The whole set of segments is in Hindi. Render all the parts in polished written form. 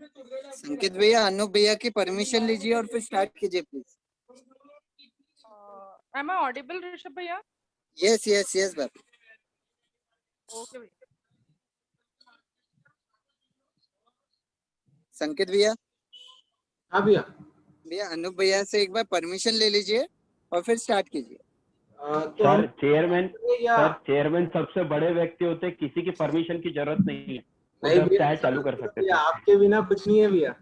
संकेत भैया, अनूप भैया की परमिशन लीजिए और फिर स्टार्ट कीजिए please. Am I audible, Rishabh भैया? यस यस यस बाबू। ओके भैया। संकेत भैया। हाँ भैया। भैया अनूप भैया से एक बार परमिशन ले लीजिए और फिर स्टार्ट कीजिए। तो सर चेयरमैन सबसे बड़े व्यक्ति होते हैं, किसी की परमिशन की जरूरत नहीं है, वो जब चाहे चालू कर सकते हैं। आपके बिना कुछ नहीं है भैया।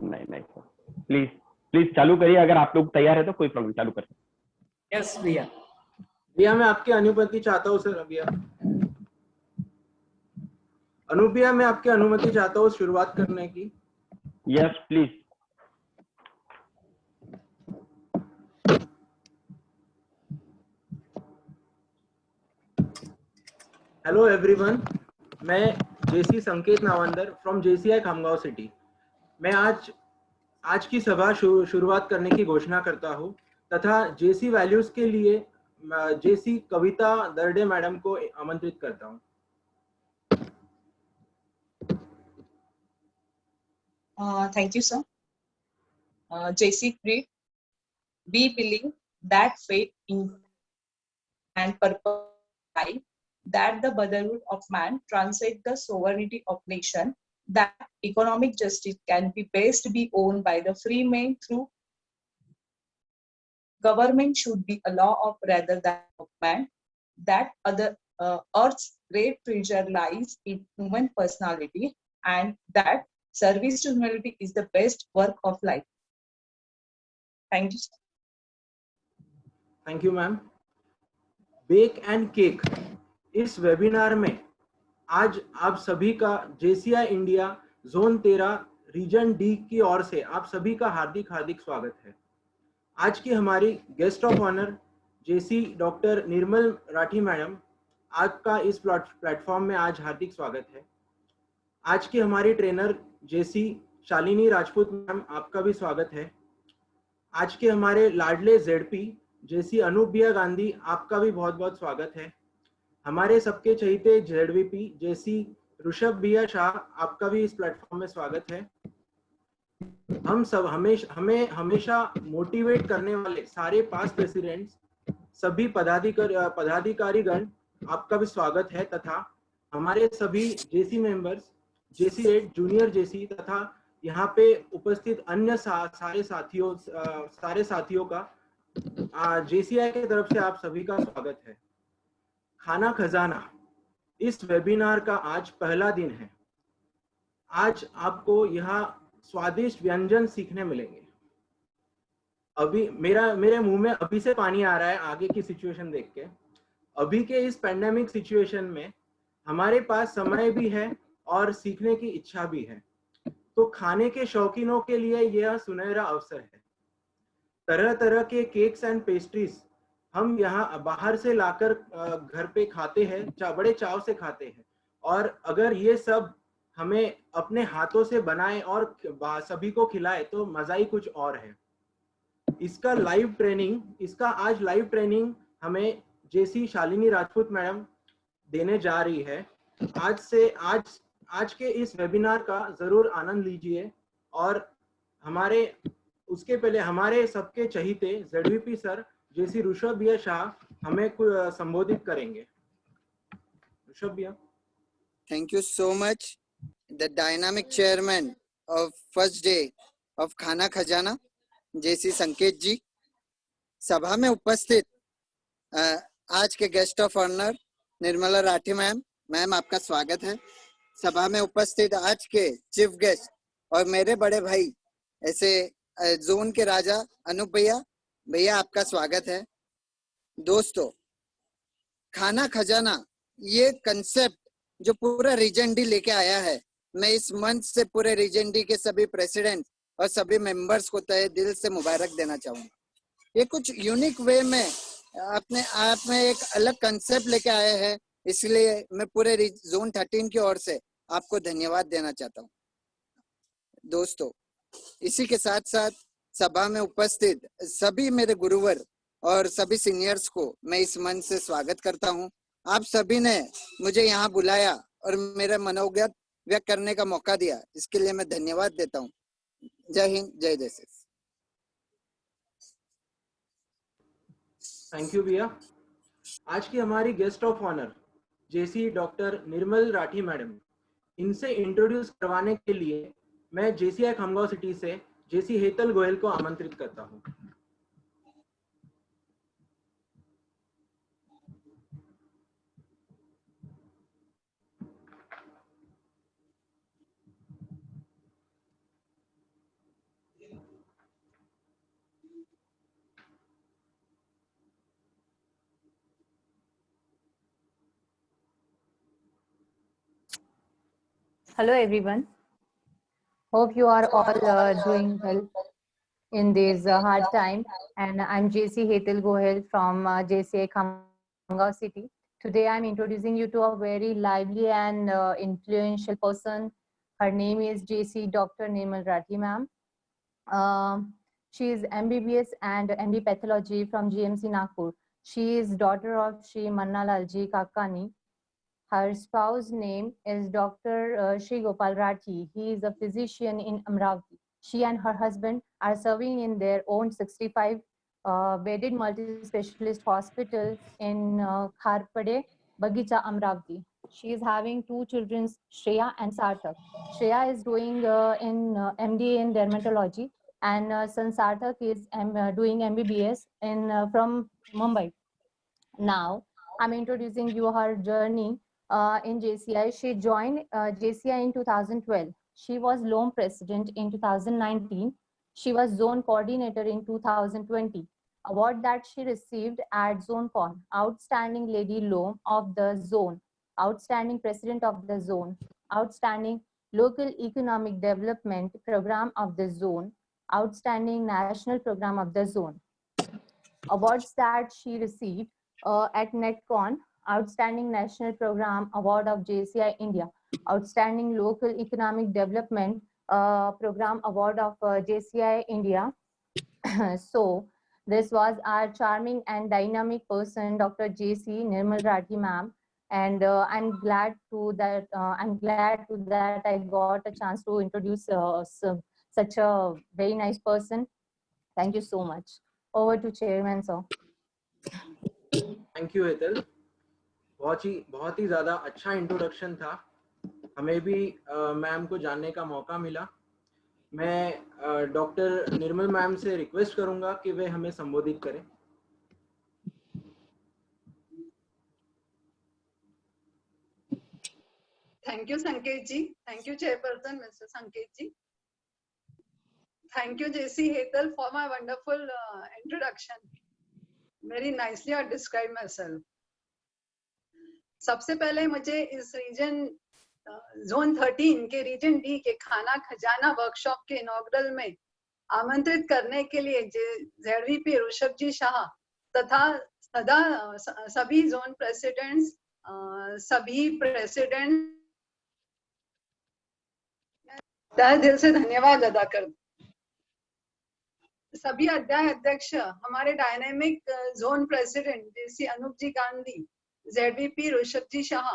नहीं सर, प्लीज चालू करिए, अगर आप लोग तैयार है तो कोई प्रॉब्लम, चालू कर सकते। यस भैया। भैया मैं आपकी अनुमति चाहता हूँ सर। भैया अनूप भैया, मैं आपकी अनुमति चाहता हूँ शुरुआत करने की। Yes please. हेलो एवरीवन, मैं जेसी संकेत Nawandar from JCI Khamgaon city. मैं आज की सभा शुरुआत करने की घोषणा करता हूँ तथा जेसी वैल्यूज के लिए जेसी कविता दर्डे मैडम को आमंत्रित करता हूँ। Thank you, sir. JC creed, we believe that faith in and purpose life, that the brotherhood of man transcends the sovereignty of nation, that economic justice can be best be owned by the free man through government should be a law of rather than of man, that Earth's great treasure lies in human personality, and that service to humanity is the best work of life. Thank you, sir. Thank you ma'am. Bake and cake, इस वेबिनार में आज आप सभी का JCI India zone 13 region D की ओर से आप सभी का हार्दिक हार्दिक स्वागत है। आज की हमारी guest of honour JC doctor Nirmal Rathi madam, आपका इस प्लेटफॉर्म में आज हार्दिक स्वागत है। आज की हमारी ट्रेनर जेसी शालिनी राजपूत मैम, आपका भी स्वागत है। आज के हमारे लाडले जेडपी जेसी अनूप भैया गांधी, आपका भी बहुत बहुत स्वागत है। हमारे सबके चहीते जेडवीपी जेसी ऋषभ भैया शाह, आपका भी इस प्लेटफॉर्म में स्वागत है। हम सब हमें हमेशा मोटिवेट करने वाले सारे पास्ट प्रेसिडेंट्स, सभी पदाधिकारीगण, आपका भी स्वागत है तथा हमारे सभी जेसी मेंबर्स, जेसी रेड, जूनियर जेसी तथा यहाँ पे उपस्थित अन्य सारे साथियों का जेसीआई की तरफ से आप सभी का स्वागत है। खाना खजाना, इस वेबिनार का आज पहला दिन है। आज आपको यहाँ स्वादिष्ट व्यंजन सीखने मिलेंगे। अभी मेरे मुंह में अभी से पानी आ रहा है आगे की सिचुएशन देख के। अभी के इस पैंडेमिक सिचुएशन में हमारे पास समय भी है और सीखने की इच्छा भी है, तो खाने के शौकीनों के लिए यह सुनहरा अवसर है। तरह तरह के केक्स एंड पेस्ट्रीज हम यहाँ बाहर से लाकर घर पे खाते हैं, बड़े चाव से खाते हैं, और अगर ये सब हमें अपने हाथों से बनाए और सभी को खिलाए तो मजा ही कुछ और है। इसका आज लाइव ट्रेनिंग हमें जेसी शालिनी राजपूत मैडम देने जा रही है। आज के इस वेबिनार का जरूर आनंद लीजिए, और उसके पहले हमारे सबके चहीते जेडवीपी सर जेसी ऋषभ भैया शाह हमें संबोधित करेंगे। ऋषभ भैया। Thank you so much the dynamic chairman of first day of खाना खजाना जेसी संकेत जी, सभा में उपस्थित आज के guest of honour Nirmala Rathi ma'am आपका स्वागत है। सभा में उपस्थित आज के चीफ गेस्ट और मेरे बड़े भाई ऐसे जोन के राजा अनूप भैया आपका स्वागत है। दोस्तों, खाना खजाना ये कंसेप्ट जो पूरा रीजन डी लेके आया है, मैं इस मंच से पूरे रीजन डी के सभी प्रेसिडेंट और सभी मेंबर्स को तहे दिल से मुबारक देना चाहूंगा। ये कुछ यूनिक वे में अपने आप में एक अलग कंसेप्ट लेके आए हैं, इसलिए मैं पूरे जोन 13 की ओर से आपको धन्यवाद देना चाहता हूँ। दोस्तों, इसी के साथ साथ सभा में उपस्थित सभी मेरे गुरुवर और सभी सीनियर्स को मैं इस मंच से स्वागत करता हूँ। आप सभी ने मुझे यहाँ बुलाया और मेरा मनोगत व्यक्त करने का मौका दिया, इसके लिए मैं धन्यवाद देता हूँ। जय हिंद, जय जयसिस। थैंक यू भैया। आज की हमारी guest of honour JC doctor Nirmal Rathi madam, इनसे इंट्रोड्यूस करवाने के लिए मैं जेसीआई खमगांव सिटी से जेसी हेतल गोयल को आमंत्रित करता हूं। Hello everyone. Hope you are all doing well in this hard time. And I'm JC Hetal Gohel from JCI Khamgaon City. Today I'm introducing you to a very lively and influential person. Her name is JC Dr. Nirmal Rathi ma'am. She is MBBS and MD Pathology from GMC Nagpur. She is daughter of Shri Manna Lalji Kakani. Her spouse name is Dr. Shri Gopal Rathi. He is a physician in Amravati. She and her husband are serving in their own 65 bedded multi-specialist hospital in Kharpade, Bagicha, Amravati. She is having 2 children, Shreya and Sarthak. Shreya is doing in MD in dermatology, and son Sarthak is doing MBBS from Mumbai. Now, I'm introducing you her journey in JCI. She joined JCI in 2012. She was LOM president in 2019. She was zone coordinator in 2020. Award that she received at ZoneCon, Outstanding Lady LOM of the Zone, Outstanding President of the Zone, Outstanding Local Economic Development Program of the Zone, Outstanding National Program of the Zone. Awards that she received at NetCon, Outstanding National Program Award of JCI India, Outstanding Local Economic Development Program Award of JCI India. So this was our charming and dynamic person, Dr. JC Nirmal Rathi ma'am, and I'm glad that I got a chance to introduce such a very nice person. Thank you so much. Over to Chairman, sir. Thank you Hetal, बहुत ही ज्यादा अच्छा इंट्रोडक्शन था। हमें भी मैम को जानने का मौका मिला। मैं डॉक्टर निर्मल मैम से रिक्वेस्ट करूंगा कि वे हमें संबोधित करें। Thank you Sanket ji, thank you chairperson mister Sanket ji, thank you JC Hetal for my wonderful introduction. Very nicely I describe myself. सबसे पहले मुझे इस रीजन जोन 13 के रीजन डी के खाना खजाना वर्कशॉप के इनॉग्रल में आमंत्रित करने के लिए ZVP ऋषभ जी शाह तथा सभी जोन प्रेसिडेंट्स, सभी प्रेसिडेंट तहे दिल से धन्यवाद अदा कर। सभी अध्याय अध्यक्ष, हमारे डायनेमिक जोन प्रेसिडेंट जेसी अनूप जी गांधी, ZVP ऋषभ जी शाह,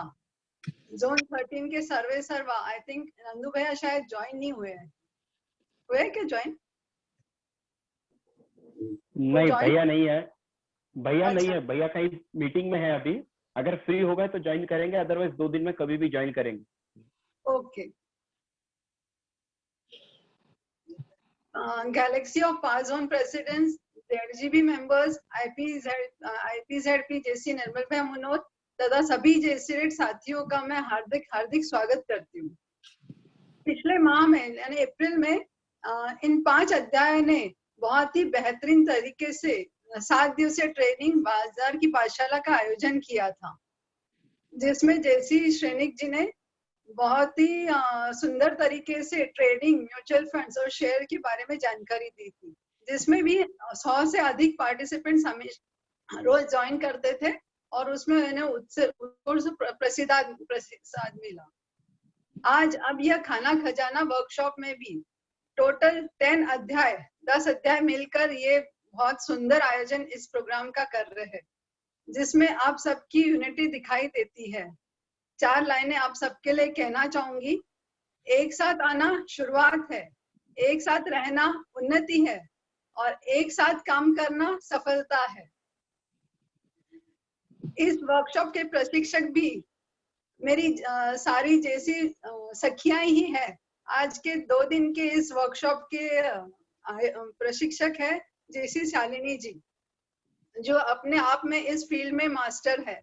जोन 13 के सर्वा। आई थिंक नंदू भैया शायद ज्वाइन नहीं हुए हैं, हुए क्या ज्वाइन? नहीं, भैया नहीं है, भैया अच्छा। नहीं है, भैया कहीं मीटिंग में है अभी। अगर फ्री होगा तो ज्वाइन करेंगे, अदरवाइज 2 दिन में कभी भी ज्वाइन करेंगे। Okay. Galaxy of past zone presidents, ZGB members, IPZP JC Nirmal भाई मनोज तथा सभी जेसीरेट साथियों का मैं हार्दिक स्वागत करती हूँ। पिछले माह में यानी अप्रैल में इन 5 अध्याय ने बहुत ही बेहतरीन तरीके से 7 दिवसीय ट्रेनिंग बाजार की पाठशाला का आयोजन किया था, जिसमें जेसी श्रेनिक जी ने बहुत ही सुंदर तरीके से ट्रेडिंग, म्यूचुअल फंड्स और शेयर के बारे में जानकारी दी थी, जिसमें भी 100 से अधिक पार्टिसिपेंट्स हमेशा रोज ज्वाइन करते थे और उसमें उन्हें उत्कृष्ट प्रतिसाद मिला। आज अब यह खाना खजाना वर्कशॉप में भी टोटल 10 अध्याय मिलकर ये बहुत सुंदर आयोजन इस प्रोग्राम का कर रहे हैं, जिसमें आप सबकी यूनिटी दिखाई देती है। 4 लाइनें आप सबके लिए कहना चाहूंगी। एक साथ आना शुरुआत है, एक साथ रहना उन्नति है और एक साथ काम करना सफलता है। इस वर्कशॉप के प्रशिक्षक भी मेरी सारी जैसी सखियां ही है। आज के 2 दिन के इस वर्कशॉप के प्रशिक्षक है जैसी शालिनी जी, जो अपने आप में इस फील्ड में मास्टर है।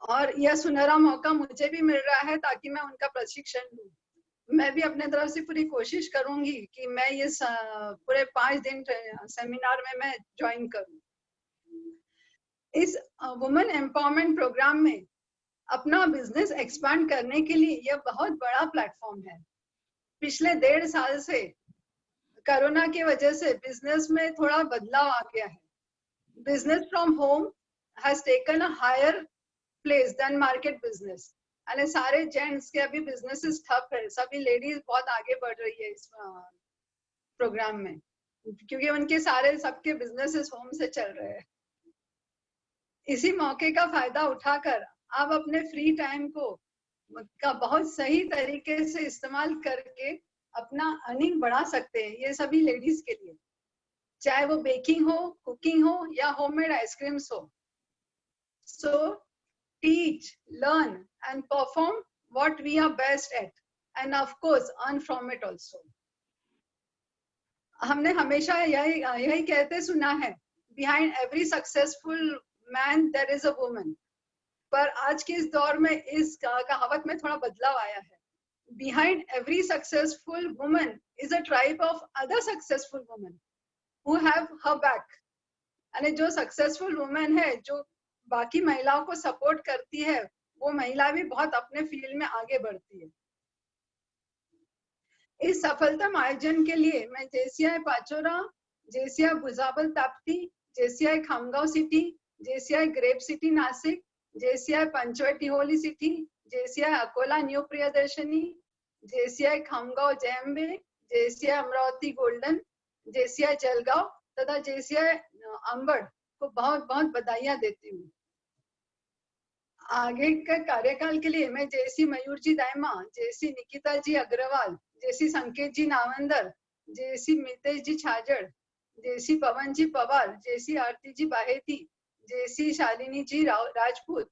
और यह सुनहरा मौका मुझे भी मिल रहा है ताकि मैं उनका प्रशिक्षण लूं। मैं भी अपने तरफ से पूरी कोशिश करूंगी कि मैं इस पूरे 5 दिन सेमिनार में मैं ज्वाइन करूं। इस वुमेन एम्पावरमेंट प्रोग्राम में अपना बिजनेस एक्सपांड करने के लिए यह बहुत बड़ा प्लेटफॉर्म है। पिछले 1.5 साल से कोरोना की वजह से बिजनेस में थोड़ा बदलाव आ गया है। Business from home has taken a higher place than market business. यानी सारे जेंट्स के अभी बिजनेसेस ठप है, सभी लेडीज बहुत आगे बढ़ रही है इस प्रोग्राम में, क्योंकि उनके सारे सबके बिजनेसेस होम से चल रहे हैं। इसी मौके का फायदा उठाकर आप अपने फ्री टाइम को का बहुत सही तरीके से इस्तेमाल करके अपना अर्निंग बढ़ा सकते हैं। ये सभी लेडीज के लिए, चाहे वो बेकिंग हो, कुकिंग हो या होममेड आइसक्रीम्स हो। सो teach, learn and perform what we are best at and of course earn from it also. हमने हमेशा यही कहते सुना है, behind every successful man there is a woman. पर आज के इस दौर में इस कहावत में थोड़ा बदलाव आया है। Behind every successful woman is a tribe of other successful women who have her back. यानी जो सक्सेसफुल वुमेन है, जो बाकी महिलाओं को सपोर्ट करती है, वो महिला भी बहुत अपने फील्ड में आगे बढ़ती है। इस सफलतम आयोजन के लिए मैं JCI Pachora, JCI Bhusawal Tapti, JCI Khamgaon city, JCI grape city Nashik, JCI Panchavati holy city, JCI Akola new Priyadarshini, JCI Khamgaon JMB, JCI Amravati golden, JCI Jalgaon तथा जेसीआई अंबड़ को बहुत बहुत बधाइयां देती हूँ। आगे के कार्यकाल के लिए मैं जैसी मयूर जी दायमा, जैसी निकिता जी अग्रवाल, जैसी संकेत जी नावंदर, जैसी मितेश जी छाजड़, जैसी पवन जी पवार, जैसी आरती जी बाहेती, जैसी शालिनी जी राजपूत,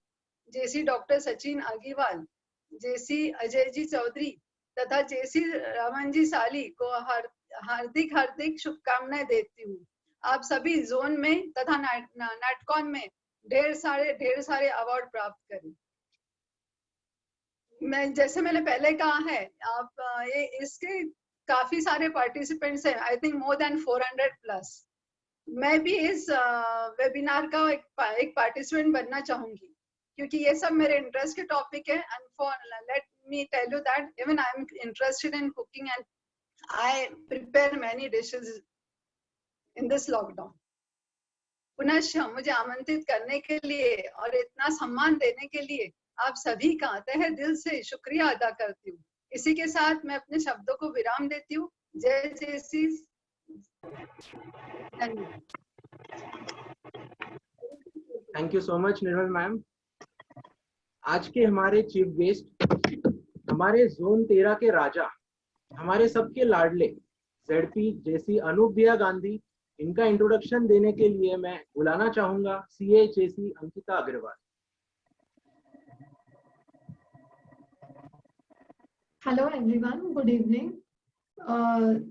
जैसी डॉक्टर सचिन अग्रवाल, जैसी अजय जी चौधरी तथा जैसी रमन जी साली को हार्दिक हार्दिक शुभकामनाएं देती हूँ। आप सभी जोन में तथा नाटकॉन में ढेर सारे अवार्ड प्राप्त करें। जैसे मैंने पहले कहा है, आप ये इसके काफी सारे पार्टिसिपेंट्स हैं, I think more than 400 plus. मैं भी इस वेबिनार का एक पार्टिसिपेंट बनना चाहूंगी, क्योंकि ये सब मेरे इंटरेस्ट के टॉपिक है। And for let me tell you that even I am interested in cooking and I prepare many dishes in this lockdown. पुनः मुझे आमंत्रित करने के लिए और इतना सम्मान देने के लिए आप सभी का तहे दिल से शुक्रिया अदा करती हूँ। इसी के साथ मैं अपने शब्दों को विराम देती हूँ। जय JC. Thank you so much Nirmal ma'am. आज के हमारे चीफ गेस्ट, हमारे जोन 13 के राजा, हमारे सबके लाडले जेडपी जेसी अनूप भैया गांधी। इनका इंट्रोडक्शन देने के लिए मैं बुलाना चाहूंगा CA JC Ankita Agrawal. Hello everyone, good evening.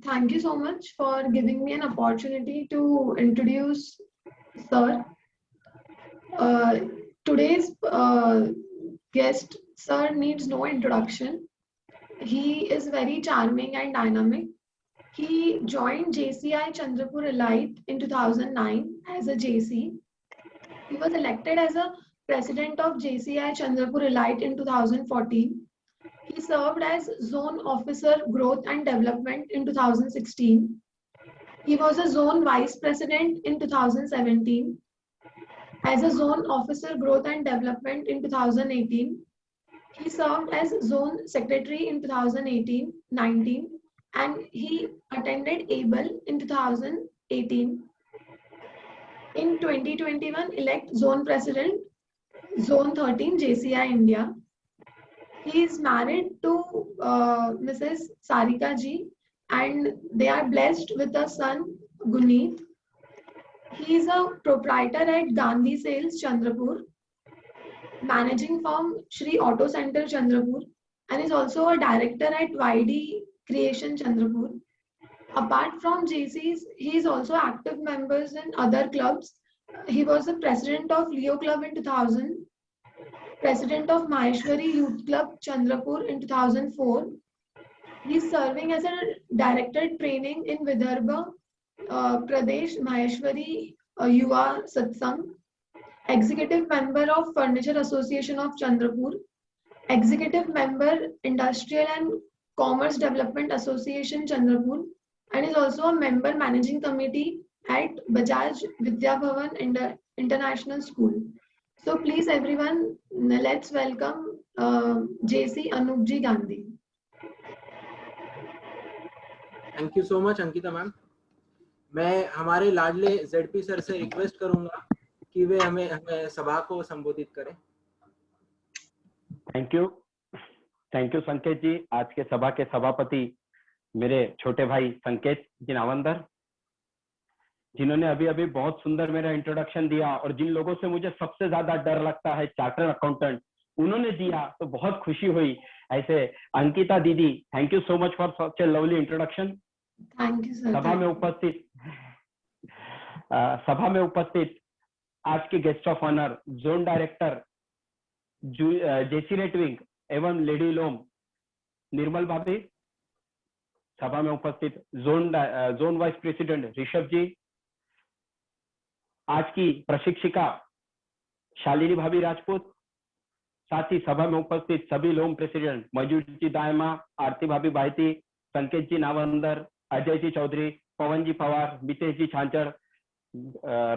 Thank you so much for giving me an opportunity to introduce Sir. Today's guest, Sir, needs no introduction. He is very charming and dynamic. He joined JCI Chandrapur Elite in 2009 as a JC. He was elected as a president of JCI Chandrapur Elite in 2014. He served as Zone Officer Growth and Development in 2016. He was a Zone Vice President in 2017. As a Zone Officer Growth and Development in 2018. He served as Zone Secretary in 2018-19 and he attended ABLE in 2018. In 2021, elect Zone President, Zone 13 JCI India. He is married to Mrs. Sarika ji, and they are blessed with a son, Guneet. He is a proprietor at Gandhi Sales, Chandrapur, managing firm Shri Auto Center, Chandrapur, and is also a director at YD Creation, Chandrapur. Apart from JCs, he is also active members in other clubs. He was the president of Leo Club in 2000, president of Maheshwari Youth Club, Chandrapur in 2004. He is serving as a director training in Vidarbha Pradesh Maheshwari Yuva Satsang, executive member of Furniture Association of Chandrapur, executive member Industrial and Commerce Development Association Chandrapur, and is also a member managing committee at Bajaj Vidya Bhavan International School. So please everyone, let's welcome JC Anupji Gandhi. Thank you so much Ankita ma'am. मैं हमारे लाडले जेडपी सर से रिक्वेस्ट करूंगा कि वे हमें सभा को संबोधित करें। थैंक यू संकेत जी। आज के सभा के सभापति मेरे छोटे भाई संकेत जी नावंदर, जिन्होंने अभी अभी बहुत सुंदर मेरा इंट्रोडक्शन दिया, और जिन लोगों से मुझे सबसे ज्यादा डर लगता है चार्टर्ड अकाउंटेंट, उन्होंने दिया तो बहुत खुशी हुई। ऐसे अंकिता दीदी, thank you so much for such a lovely introduction. Thank you sir. सभा में उपस्थित आज के guest of honour zone director JC रेटविंग एवं लेडी लोम निर्मल भाभी, सभा में उपस्थित zone vice president Rishabh ji, आज की प्रशिक्षिका शालिनी भाभी राजपूत, साथ ही सभा में उपस्थित सभी लोम प्रेसिडेंट मयूर जी दायमा, आरती भाभी बायती, संकेत जी नावंदर, अजय जी चौधरी, पवन जी पवार, मितेश जी छांचर,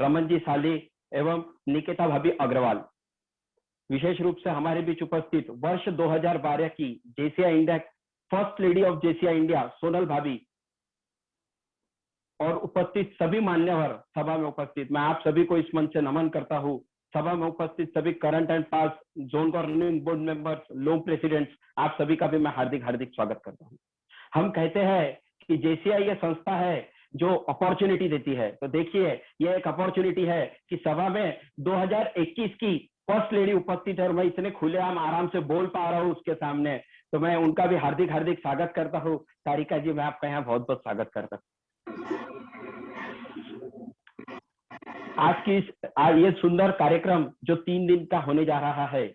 रमन जी साली एवं निकिता भाभी अग्रवाल। विशेष रूप से हमारे बीच उपस्थित वर्ष 2012 की JCI India first lady of JCI India Sonal भाभी, और उपस्थित सभी मान्यवर सभा में उपस्थित, मैं आप सभी को इस मंच से नमन करता हूँ। सभा में उपस्थित सभी current and past zone governing board members, LOM presidents, आप सभी का भी मैं हार्दिक स्वागत करता हूँ। हम कहते हैं कि जेसीआई ये संस्था है जो अपॉर्चुनिटी देती है, तो देखिए ये एक अपॉर्चुनिटी है कि सभा में 2021 की फर्स्ट लेडी उपस्थित है और मैं इतने खुलेआम आराम से बोल पा रहा हूँ उसके सामने, तो मैं उनका भी हार्दिक स्वागत करता हूँ। तारिका जी, मैं आपका यहाँ बहुत बहुत स्वागत करता हूँ। आज ये सुंदर कार्यक्रम जो 3 दिन का होने जा रहा है,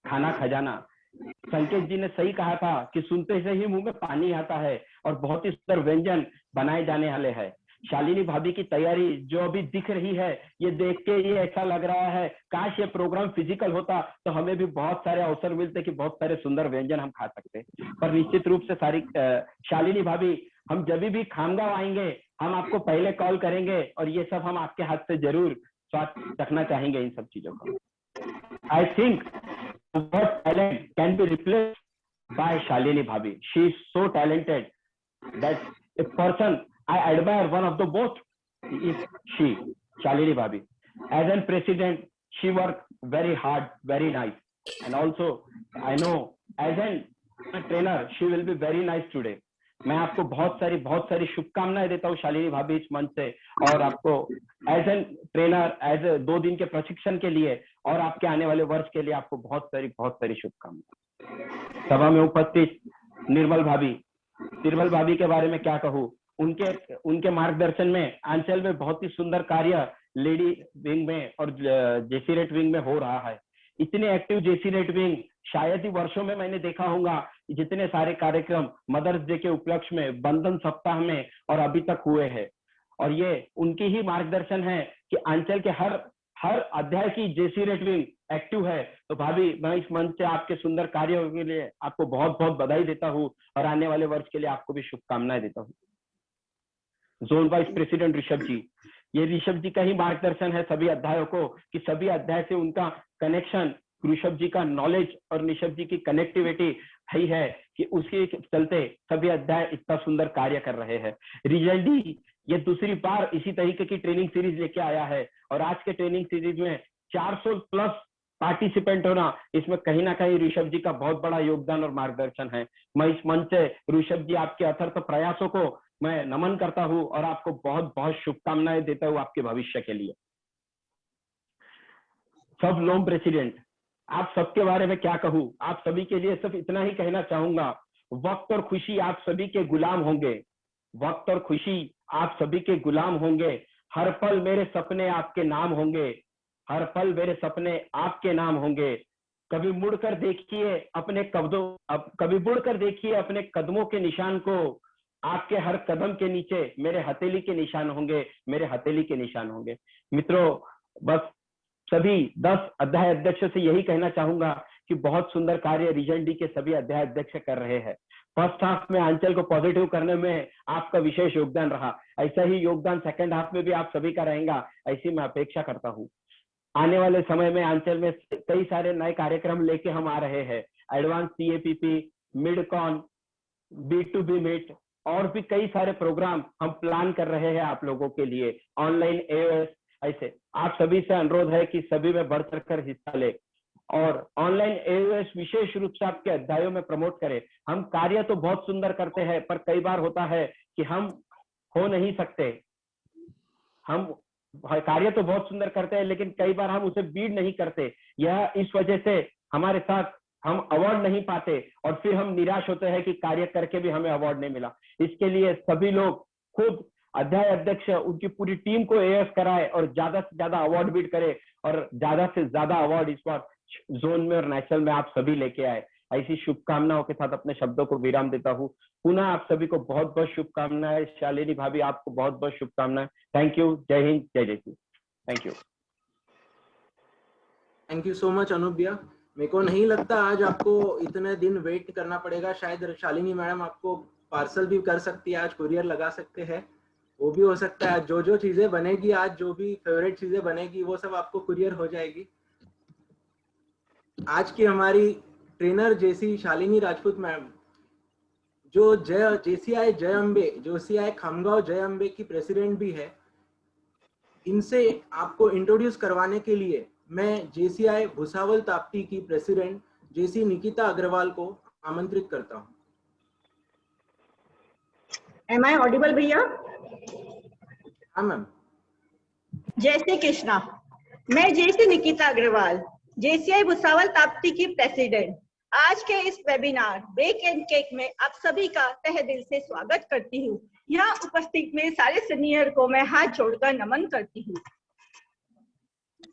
खाना खजाना, संकेत जी ने सही कहा था कि सुनते से ही मुंह में पानी आता है और बहुत ही सुंदर व्यंजन बनाए जाने वाले हैं। शालिनी भाभी की तैयारी जो अभी दिख रही है, ये देख के ये ऐसा लग रहा है काश ये प्रोग्राम फिजिकल होता तो हमें भी बहुत सारे अवसर मिलते कि बहुत सारे सुंदर व्यंजन हम खा सकते। पर निश्चित रूप से शालिनी भाभी, हम जब भी खामगांव आएंगे हम आपको पहले कॉल करेंगे और ये सब हम आपके हाथ से जरूर स्वाद चखना चाहेंगे इन सब चीजों का। I think talent can be replaced by Shalini भाभी। She is so talented that a person I admire, one of the both is she, Shalini Bhabhi. As a president, she worked very hard, very nice. And also, I know as a trainer, she will be very nice today. मैं आपको बहुत सारी शुभकामनाएं देता हूँ शालिनी भाभी इस मंच से, और आपको एज एन ट्रेनर, एज 2 दिन के प्रशिक्षण के लिए और आपके आने वाले वर्ष के लिए आपको बहुत सारी शुभकामनाएं। सभा में उपस्थित निर्मल भाभी के बारे में क्या कहूँ, उनके मार्गदर्शन में आंचल में बहुत ही सुंदर कार्य लेडी विंग में और जेसी रेट विंग में हो रहा है। इतने एक्टिव जेसी रेट विंग शायद ही वर्षों में मैंने देखा होगा। जितने सारे कार्यक्रम मदर्स डे के उपलक्ष्य में, बंधन सप्ताह में और अभी तक हुए हैं, और ये उनकी ही मार्गदर्शन है कि आंचल के हर अध्याय की जेसी रेट विंग एक्टिव है। तो भाभी, मैं इस मंच से आपके सुंदर कार्यों के लिए आपको बहुत बधाई देता हूँ और आने वाले वर्ष के लिए आपको भी शुभकामनाएं देता हूँ। जोन वाइस प्रेसिडेंट ऋषभ जी, ये ऋषभ जी का ही मार्गदर्शन है सभी अध्यायों को कि सभी अध्याय से उनका कनेक्शन, ऋषभ जी का नॉलेज और ऋषभ जी की कनेक्टिविटी ही है कि उसके चलते सभी अध्याय इतना सुंदर कार्य कर रहे हैं। रिजल्ट डी ये दूसरी बार इसी तरीके की ट्रेनिंग सीरीज लेके आया है और आज के ट्रेनिंग सीरीज में 400 प्लस पार्टिसिपेंट होना, इसमें कहीं ना कहीं ऋषभ जी का बहुत बड़ा योगदान और मार्गदर्शन है। मैं इस मंच से ऋषभ जी आपके अथक प्रयासों को मैं नमन करता हूं और आपको बहुत बहुत शुभकामनाएं देता हूं आपके भविष्य के लिए। सब लोम प्रेसिडेंट, आप सबके बारे में क्या कहूं, आप सभी के लिए सिर्फ इतना ही कहना चाहूंगा, वक्त और खुशी आप सभी के गुलाम होंगे, वक्त और खुशी आप सभी के गुलाम होंगे, हर पल मेरे सपने आपके नाम होंगे, हर पल मेरे सपने आपके नाम होंगे। कभी मुड़कर देखिए अपने कदमों के निशान को, आपके हर कदम के नीचे मेरे हथेली के निशान होंगे, मेरे हथेली के निशान होंगे। मित्रों, बस सभी 10 अध्याय अध्यक्षों से यही कहना चाहूंगा कि बहुत सुंदर कार्य रीजन डी के सभी अध्याय अध्यक्ष कर रहे हैं। फर्स्ट हाफ में आंचल को पॉजिटिव करने में आपका विशेष योगदान रहा, ऐसा ही योगदान सेकंड हाफ में भी आप सभी का रहेगा, ऐसी मैं अपेक्षा करता हूँ। आने वाले समय में आंचल में कई सारे नए कार्यक्रम लेके हम आ रहे हैं, एडवांस CAPP, मिडकॉन, B2B मीट और भी कई सारे प्रोग्राम हम प्लान कर रहे हैं आप लोगों के लिए, ऑनलाइन AOS। ऐसे आप सभी से अनुरोध है कि सभी में बढ़ चढ़कर हिस्सा ले और ऑनलाइन AOS विशेष रूप से आपके अध्यायों में प्रमोट करें। हम कार्य तो बहुत सुंदर करते हैं, पर कई बार होता है कि हम हो नहीं सकते, हम कार्य तो बहुत सुंदर करते हैं लेकिन कई बार हम उसे बीट नहीं करते, यह इस वजह से हमारे साथ हम अवार्ड नहीं पाते और फिर हम निराश होते हैं कि कार्य करके भी हमें अवार्ड नहीं मिला। इसके लिए सभी लोग खुद अध्याय अध्यक्ष उनकी पूरी टीम को AOS कराए और ज्यादा से ज्यादा अवार्ड बीट करे और ज्यादा से ज्यादा अवार्ड इस बार जोन में और नेशनल में आप सभी लेके आए। ऐसी शुभकामनाओं के साथ अपने शब्दों को विराम देता हूँ। पुनः आप सभी को बहुत बहुत शुभकामनाएं। शालिनी भाभी, आपको बहुत बहुत शुभकामनाएं। Thank you. जय हिंद, जय जय Shri. Thank you. Thank you so much Anoop भैया। मेरे को नहीं लगता आज आपको इतने दिन वेट करना पड़ेगा, शायद शालिनी मैडम आपको पार्सल भी कर सकती है, आज कुरियर लगा सकते हैं, वो भी हो सकता है। जो जो चीजें बनेगी आज, जो भी फेवरेट चीजें बनेगी वो सब आपको कुरियर हो जाएगी। आज की हमारी ट्रेनर जैसी शालिनी राजपूत मैम, जो JCI जय अम्बे, JCI खामगांव जय अम्बे की प्रेसिडेंट भी है, इनसे आपको इंट्रोड्यूस करवाने के लिए मैं JCI भुसावल ताप्ती की प्रेसिडेंट JC निकिता अग्रवाल को आमंत्रित करता हूं। Am I audible भैया? हाँ मैम। जय श्री कृष्णा। मैं JC निकिता अग्रवाल, JCI भुसावल ताप्ती की प्रेसिडेंट, आज के इस वेबिनार बेक एंड केक में आप सभी का तहे दिल से स्वागत करती हूँ। यहाँ उपस्थित मेरे सारे सीनियर को मैं हाथ जोड़कर नमन करती हूँ।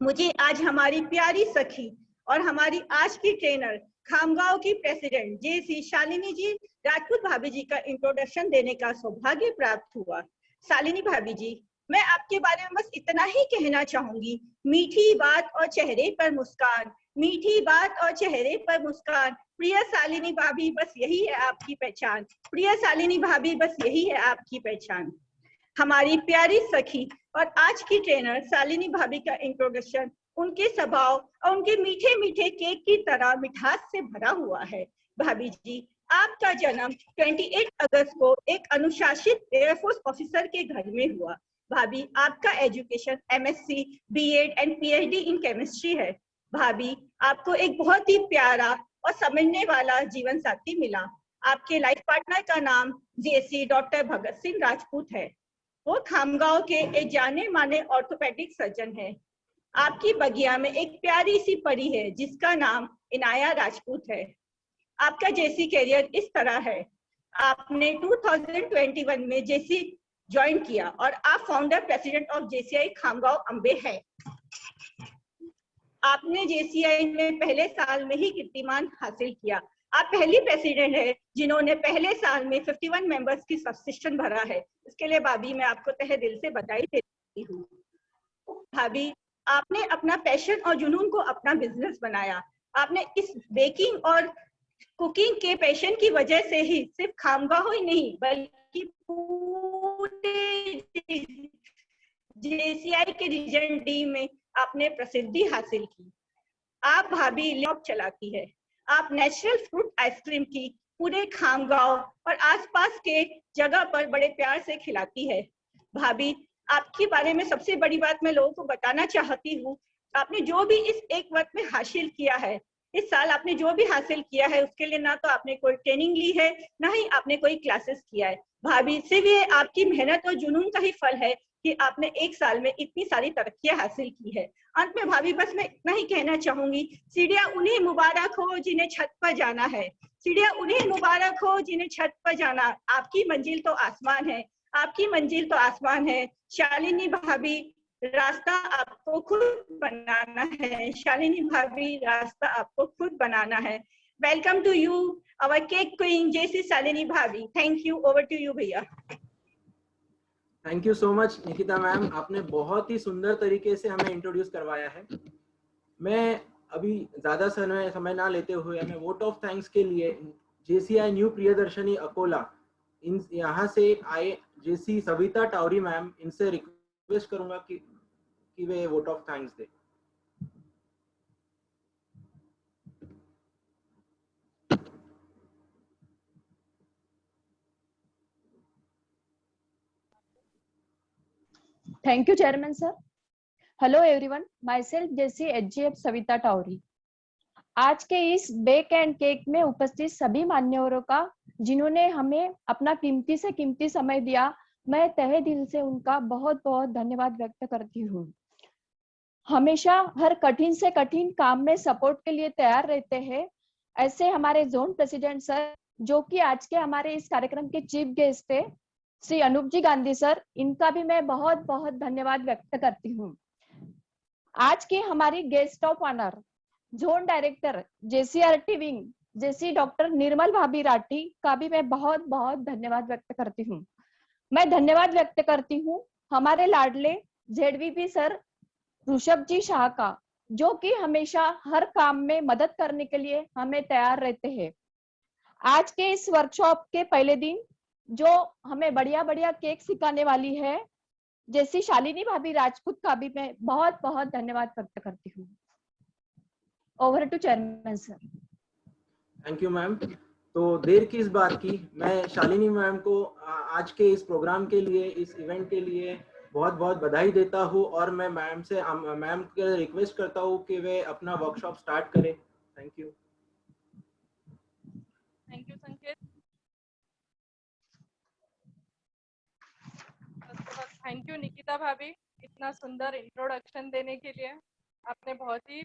मुझे आज हमारी प्यारी सखी और हमारी आज की ट्रेनर खामगांव की प्रेसिडेंट JC शालिनी जी राजपूत भाभी जी का इंट्रोडक्शन देने का सौभाग्य प्राप्त हुआ। शालिनी भाभी जी, मैं आपके बारे में बस इतना ही कहना चाहूंगी, मीठी बात और चेहरे पर मुस्कान, मीठी बात और चेहरे पर मुस्कान। प्रिय शालिनी भाभी, बस यही है आपकी पहचान। प्रिय शालिनी भाभी, बस यही है आपकी पहचान। हमारी प्यारी सखी और आज की ट्रेनर शालिनी भाभी का इंट्रोडक्शन उनके स्वभाव और उनके मीठे मीठे केक की तरह मिठास से भरा हुआ है। भाभी जी, आपका जन्म 28 अगस्त को एक अनुशासित एयरफोर्स ऑफिसर के घर में हुआ। भाभी, आपका education MSc, B.Ed and PhD in chemistry है। भाभी, आपको एक बहुत ही प्यारा और समझने वाला जीवन साथी मिला। आपके लाइफ पार्टनर का नाम JC डॉक्टर भगत सिंह राजपूत है। वो खामगांव के एक जाने माने ऑर्थोपेडिक सर्जन है। आपकी बगिया में एक प्यारी सी परी है जिसका नाम इनाया राजपूत है। आपका JC कैरियर इस तरह है, आपने 2021 में JC ज्वाइन किया और आप founder president of JCI Khamgaon Ambe है। आपने JCI में पहले साल में ही कीर्तिमान हासिल किया। आप पहली प्रेसिडेंट है जिन्होंने पहले साल में 51 मेंबर्स की सब्सक्रिप्शन भरा है। इसके लिए भाभी मैं आपको तहे दिल से बधाई देती हूँ। भाभी, आपने अपना पैशन और जुनून को अपना बिजनेस बनाया। आपने इस बेकिंग और कुकिंग के पैशन की वजह से ही सिर्फ खामगांव ही नहीं बल्कि पूरे JCI के रीजन D में आपने प्रसिद्धि हासिल की। आप भाभी लैब चलाती है। आप नेचुरल फ्रूट आइसक्रीम की पूरे खामगांव और आसपास के जगह पर बड़े प्यार से खिलाती है। भाभी, आपके बारे में सबसे बड़ी बात मैं लोगों को बताना चाहती हूँ आपने जो भी इस एक वर्ष में हासिल किया है, इस साल आपने जो भी हासिल किया है, उसके लिए ना तो आपने कोई ट्रेनिंग ली है, ना ही आपने कोई क्लासेस किया है। भाभी सिर्फ ये आपकी मेहनत और जुनून का ही फल है कि आपने एक साल में इतनी सारी तरक्कियां हासिल की है। अंत में भाभी बस मैं इतना ही कहना चाहूंगी, सीढ़ियां उन्हें मुबारक हो जिन्हें छत पर जाना है, सीढ़ियां उन्हें मुबारक हो जिन्हें छत पर जाना। आपकी मंजिल तो आसमान है, आपकी मंजिल तो आसमान है। शालिनी भाभी, रास्ता आपको खुद बनाना है। शालिनी भाभी, रास्ता आपको खुद बनाना है। Welcome to you our cake queen JC Shalini भाभी। Thank you. Over to you भैया। Thank you so much Nikita ma'am, आपने बहुत ही सुंदर तरीके से हमें इंट्रोड्यूस करवाया है। मैं अभी ज्यादा समय ना लेते हुए मैं वोट ऑफ थैंक्स के लिए जेसीआई न्यू प्रियदर्शनी अकोला, इन यहाँ से आए जेसी सविता टावरी मैम, इनसे रिक्वेस्ट करूंगा कि वे वोट ऑफ थैंक्स दे। Thank you, Chairman sir. Hello everyone, myself JC HGF Savita Tawri. आज के इस बेक एंड केक में उपस्थित सभी मान्यवरों का, जिन्होंने हमें अपना कीमती से कीमती समय दिया, मैं तहे दिल से उनका बहुत बहुत धन्यवाद व्यक्त करती हूँ। हमेशा हर कठिन से कठिन काम में सपोर्ट के लिए तैयार रहते हैं, ऐसे हमारे जोन प्रेसिडेंट सर, जो कि आज के हमारे इस कार्यक्रम के चीफ गेस्ट है, श्री अनूप जी गांधी सर, इनका भी मैं बहुत बहुत धन्यवाद व्यक्त करती हूँ। आज की हमारी guest of honour zone director JCRT wing JC doctor Nirmal भाभी राठी का भी मैं बहुत बहुत धन्यवाद व्यक्त करती हूँ। मैं धन्यवाद व्यक्त करती हूँ हमारे लाडले जेडवीपी सर ऋषभ जी शाह का, जो कि हमेशा हर काम में मदद करने के लिए हमें तैयार रहते हैं। आज के इस वर्कशॉप के पहले दिन जो हमें बढ़िया बढ़िया केक सिखाने वाली है, जैसी शालिनी भाभी राजपूत का भी मैं बहुत बहुत धन्यवाद व्यक्त करती हूँ। Over to chairman sir. Thank you ma'am. तो देर किस बात की, मैं शालिनी मैम को आज के इस प्रोग्राम के लिए, इस इवेंट के लिए बहुत बहुत बधाई देता हूँ, और मैं मैम के रिक्वेस्ट करता हूँ कि वे अपना वर्कशॉप स्टार्ट करें। Thank you. थैंक यू संकेत। थैंक यू निकिता भाभी, इतना सुंदर इंट्रोडक्शन देने के लिए। आपने बहुत ही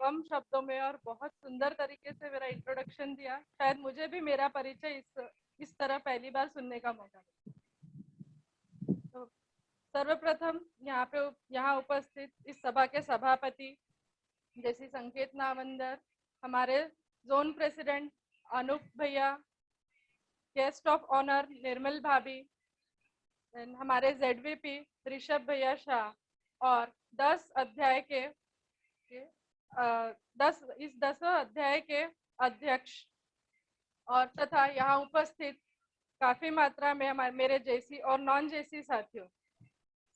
कम शब्दों में और बहुत सुंदर तरीके से मेरा इंट्रोडक्शन दिया। शायद मुझे भी मेरा परिचय इस तरह पहली बार सुनने का मौका मिला। तो सर्वप्रथम यहाँ उपस्थित इस सभा के सभापति जैसी संकेत नामंदर, हमारे जोन प्रेसिडेंट अनूप भैया, गेस्ट ऑफ ऑनर निर्मल भाभी, हमारे जेडवीपी ऋषभ भैया शाह, और 10 अध्याय के 10वें अध्याय के अध्यक्ष, और तथा यहाँ उपस्थित काफी मात्रा में मेरे जेसी और नॉन जेसी साथियों।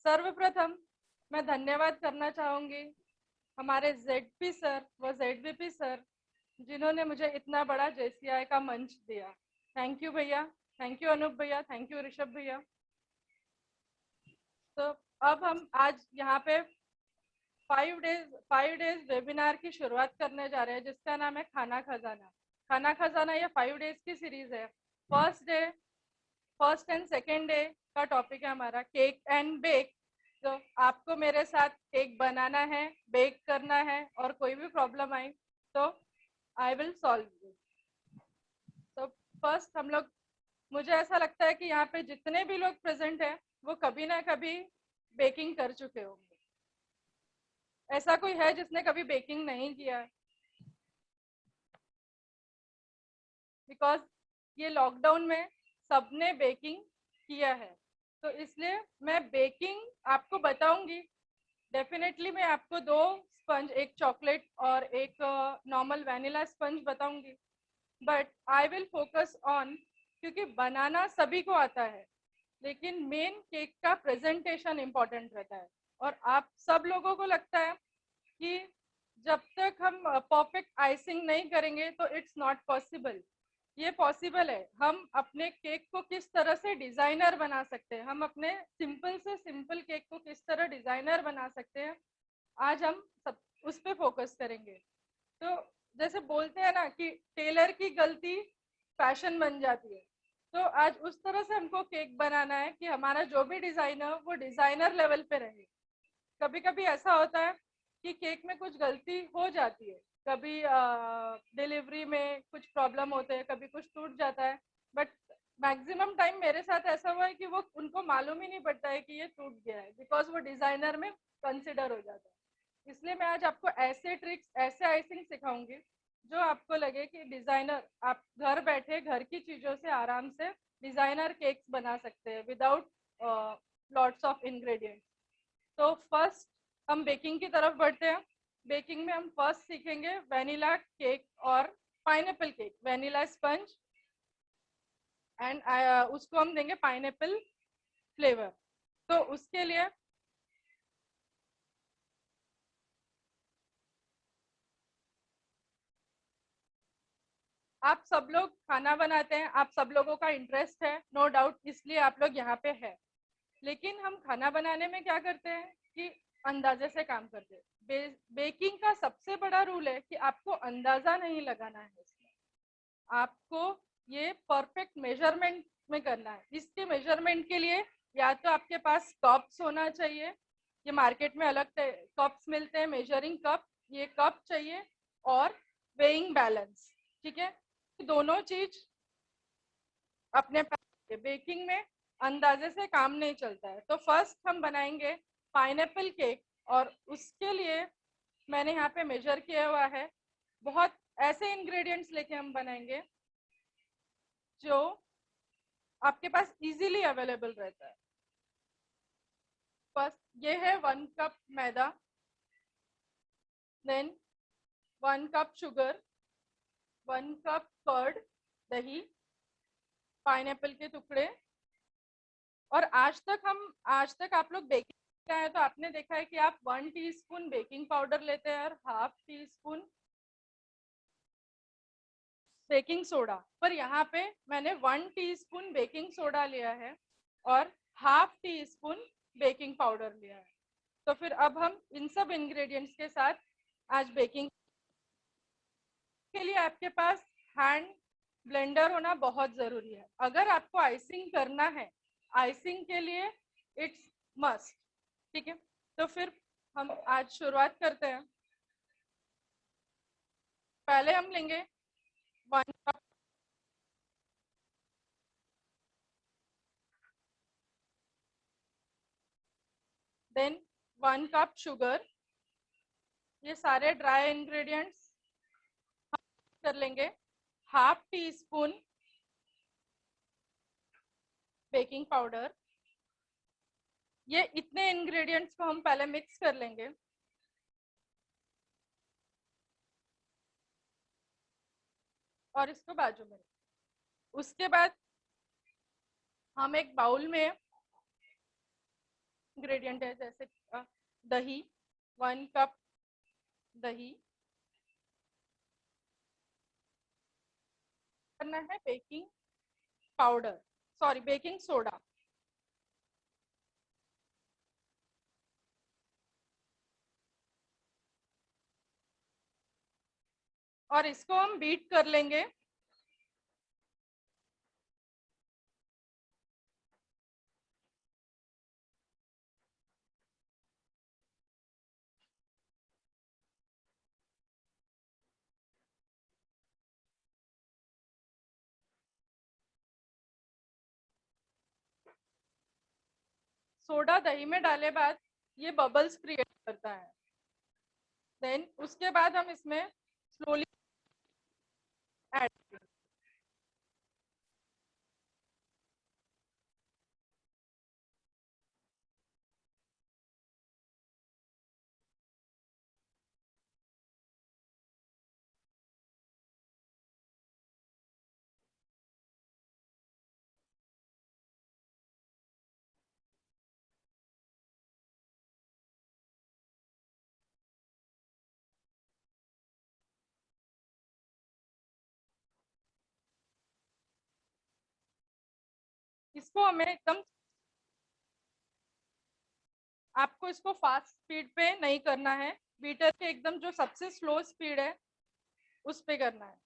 सर्वप्रथम मैं धन्यवाद करना चाहूंगी हमारे जेडपी सर व जेडवीपी सर, जिन्होंने मुझे इतना बड़ा जेसीआई का मंच दिया। थैंक यू भैया, थैंक यू अनूप भैया, थैंक यू ऋषभ भैया। तो अब हम आज यहाँ पे 5 डेज वेबिनार की शुरुआत करने जा रहे हैं, जिसका नाम है खाना खजाना। खाना खजाना ये 5 डेज की सीरीज है। फर्स्ट एंड सेकेंड डे का टॉपिक है हमारा केक एंड बेक। तो आपको मेरे साथ केक बनाना है, बेक करना है, और कोई भी प्रॉब्लम आई तो आई विल सॉल्व दिस। तो फर्स्ट हम लोग, मुझे ऐसा लगता है कि यहाँ पे जितने भी लोग प्रेजेंट हैं वो कभी ना कभी बेकिंग कर चुके होंगे। ऐसा कोई है जिसने कभी बेकिंग नहीं किया है? बिकॉज ये लॉकडाउन में सबने बेकिंग किया है, तो इसलिए मैं बेकिंग आपको बताऊंगी। डेफिनेटली मैं आपको 2 स्पंज, एक चॉकलेट और एक नॉर्मल वैनिला स्पंज बताऊंगी, but I will focus on, क्योंकि बनाना सभी को आता है, लेकिन मेन केक का प्रेजेंटेशन इम्पोर्टेंट रहता है। और आप सब लोगों को लगता है कि जब तक हम परफेक्ट आइसिंग नहीं करेंगे तो इट्स नॉट पॉसिबल। ये पॉसिबल है। हम अपने केक को किस तरह से डिजाइनर बना सकते हैं, हम अपने सिंपल से सिंपल केक को किस तरह डिजाइनर बना सकते हैं, आज हम सब उस पे फोकस करेंगे। तो जैसे बोलते हैं ना कि टेलर की गलती फैशन बन जाती है, तो आज उस तरह से हमको केक बनाना है कि हमारा जो भी डिजाइन है वो डिजाइनर लेवल पे रहे। कभी कभी ऐसा होता है कि केक में कुछ गलती हो जाती है, कभी डिलीवरी में कुछ प्रॉब्लम होते हैं, कभी कुछ टूट जाता है, बट मैक्सिमम टाइम मेरे साथ ऐसा हुआ है कि वो उनको मालूम ही नहीं पड़ता है कि ये टूट गया है, बिकॉज वो डिजाइनर में कंसिडर हो जाता है। इसलिए मैं आज आपको ऐसे ट्रिक्स, ऐसे आइसिंग सिखाऊंगी जो आपको लगे कि डिजाइनर, आप घर बैठे घर की चीजों से आराम से डिजाइनर केक्स बना सकते हैं विदाउट लॉट्स ऑफ इंग्रेडिएंट्स। तो फर्स्ट हम बेकिंग की तरफ बढ़ते हैं। बेकिंग में हम फर्स्ट सीखेंगे वेनिला केक और pineapple cake, vanilla sponge and उसको हम देंगे पाइनएप्पल फ्लेवर। तो उसके लिए आप सब लोग खाना बनाते हैं, आप सब लोगों का इंटरेस्ट है, नो डाउट, इसलिए आप लोग यहाँ पे है। लेकिन हम खाना बनाने में क्या करते हैं कि अंदाजे से काम करते हैं। बेकिंग का सबसे बड़ा रूल है कि आपको अंदाजा नहीं लगाना है इसमें, आपको ये परफेक्ट मेजरमेंट में करना है। इसके मेजरमेंट के लिए या तो आपके पास कप्स होना चाहिए, ये मार्केट में अलग कप्स मिलते हैं, मेजरिंग कप, ये कप चाहिए, और वेइंग बैलेंस, ठीक है। दोनों चीज अपने पास। बेकिंग में अंदाजे से काम नहीं चलता है। तो फर्स्ट हम बनाएंगे पाइनएप्पल केक, और उसके लिए मैंने यहाँ पे मेजर किया हुआ है, बहुत ऐसे इंग्रेडिएंट्स लेके हम बनाएंगे जो आपके पास इजीली अवेलेबल रहता है। फर्स्ट ये है 1 कप मैदा, then 1 cup sugar, 1 cup curd दही, पाइनएप्पल के टुकड़े। और आज तक आप लोग बेकिंग का है तो आपने देखा है कि आप 1 टीस्पून बेकिंग पाउडर लेते हैं और half teaspoon baking soda, पर यहाँ पे मैंने 1 टीस्पून बेकिंग सोडा लिया है और half teaspoon baking powder लिया है। तो फिर अब हम इन सब इंग्रेडिएंट्स के साथ आज बेकिंग के लिए आपके पास हैंड ब्लेंडर होना बहुत जरूरी है। अगर आपको आइसिंग करना है, आइसिंग के लिए इट्स मस्ट, ठीक है। तो फिर हम आज शुरुआत करते हैं। पहले हम लेंगे 1 कप देन 1 कप शुगर, ये सारे ड्राई इंग्रेडिएंट्स कर लेंगे। Half teaspoon baking powder, ये इतने इंग्रेडिएंट्स को हम पहले मिक्स कर लेंगे। और इसको बाजू में, उसके बाद हम एक बाउल में इंग्रेडिएंट है जैसे दही, 1 कप दही, करना है baking powder, sorry baking soda, और इसको हम बीट कर लेंगे। सोडा दही में डाले बाद ये बबल्स क्रिएट करता है। देन उसके बाद हम इसमें स्लोली ऐड, इसको हमें एकदम आपको इसको फास्ट स्पीड पे नहीं करना है, बीटर के एकदम जो सबसे स्लो स्पीड है उस पे करना है।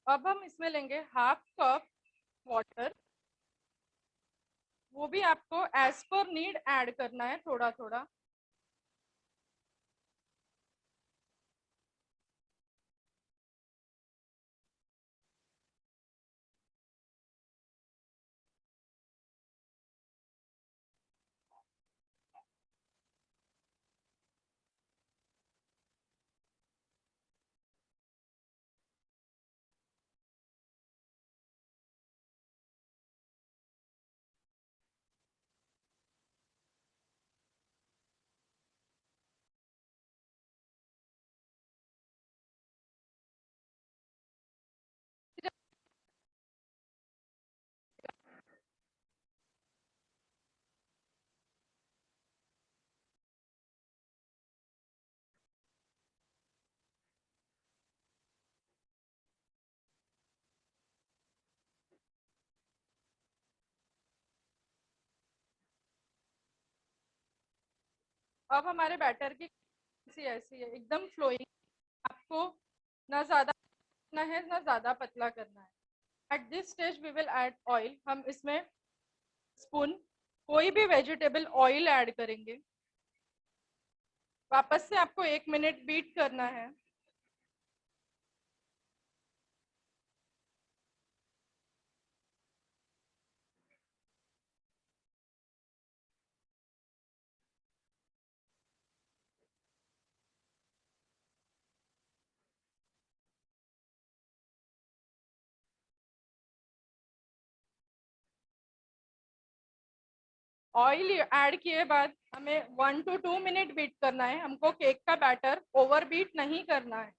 अब हम इसमें लेंगे हाफ कप वाटर, वो भी आपको एज पर नीड ऐड करना है थोड़ा थोड़ा। अब हमारे बैटर की ऐसी है, एकदम फ्लोइंग। आपको ना ज्यादा करना है ना ज्यादा पतला करना है। At this stage we will add oil. हम इसमें स्पून कोई भी वेजिटेबल ऑयल ऐड करेंगे। वापस से आपको 1 मिनट बीट करना है। ऑयल ऐड किए बाद हमें 1 to 2 मिनट बीट करना है। हमको केक का बैटर ओवर बीट नहीं करना है।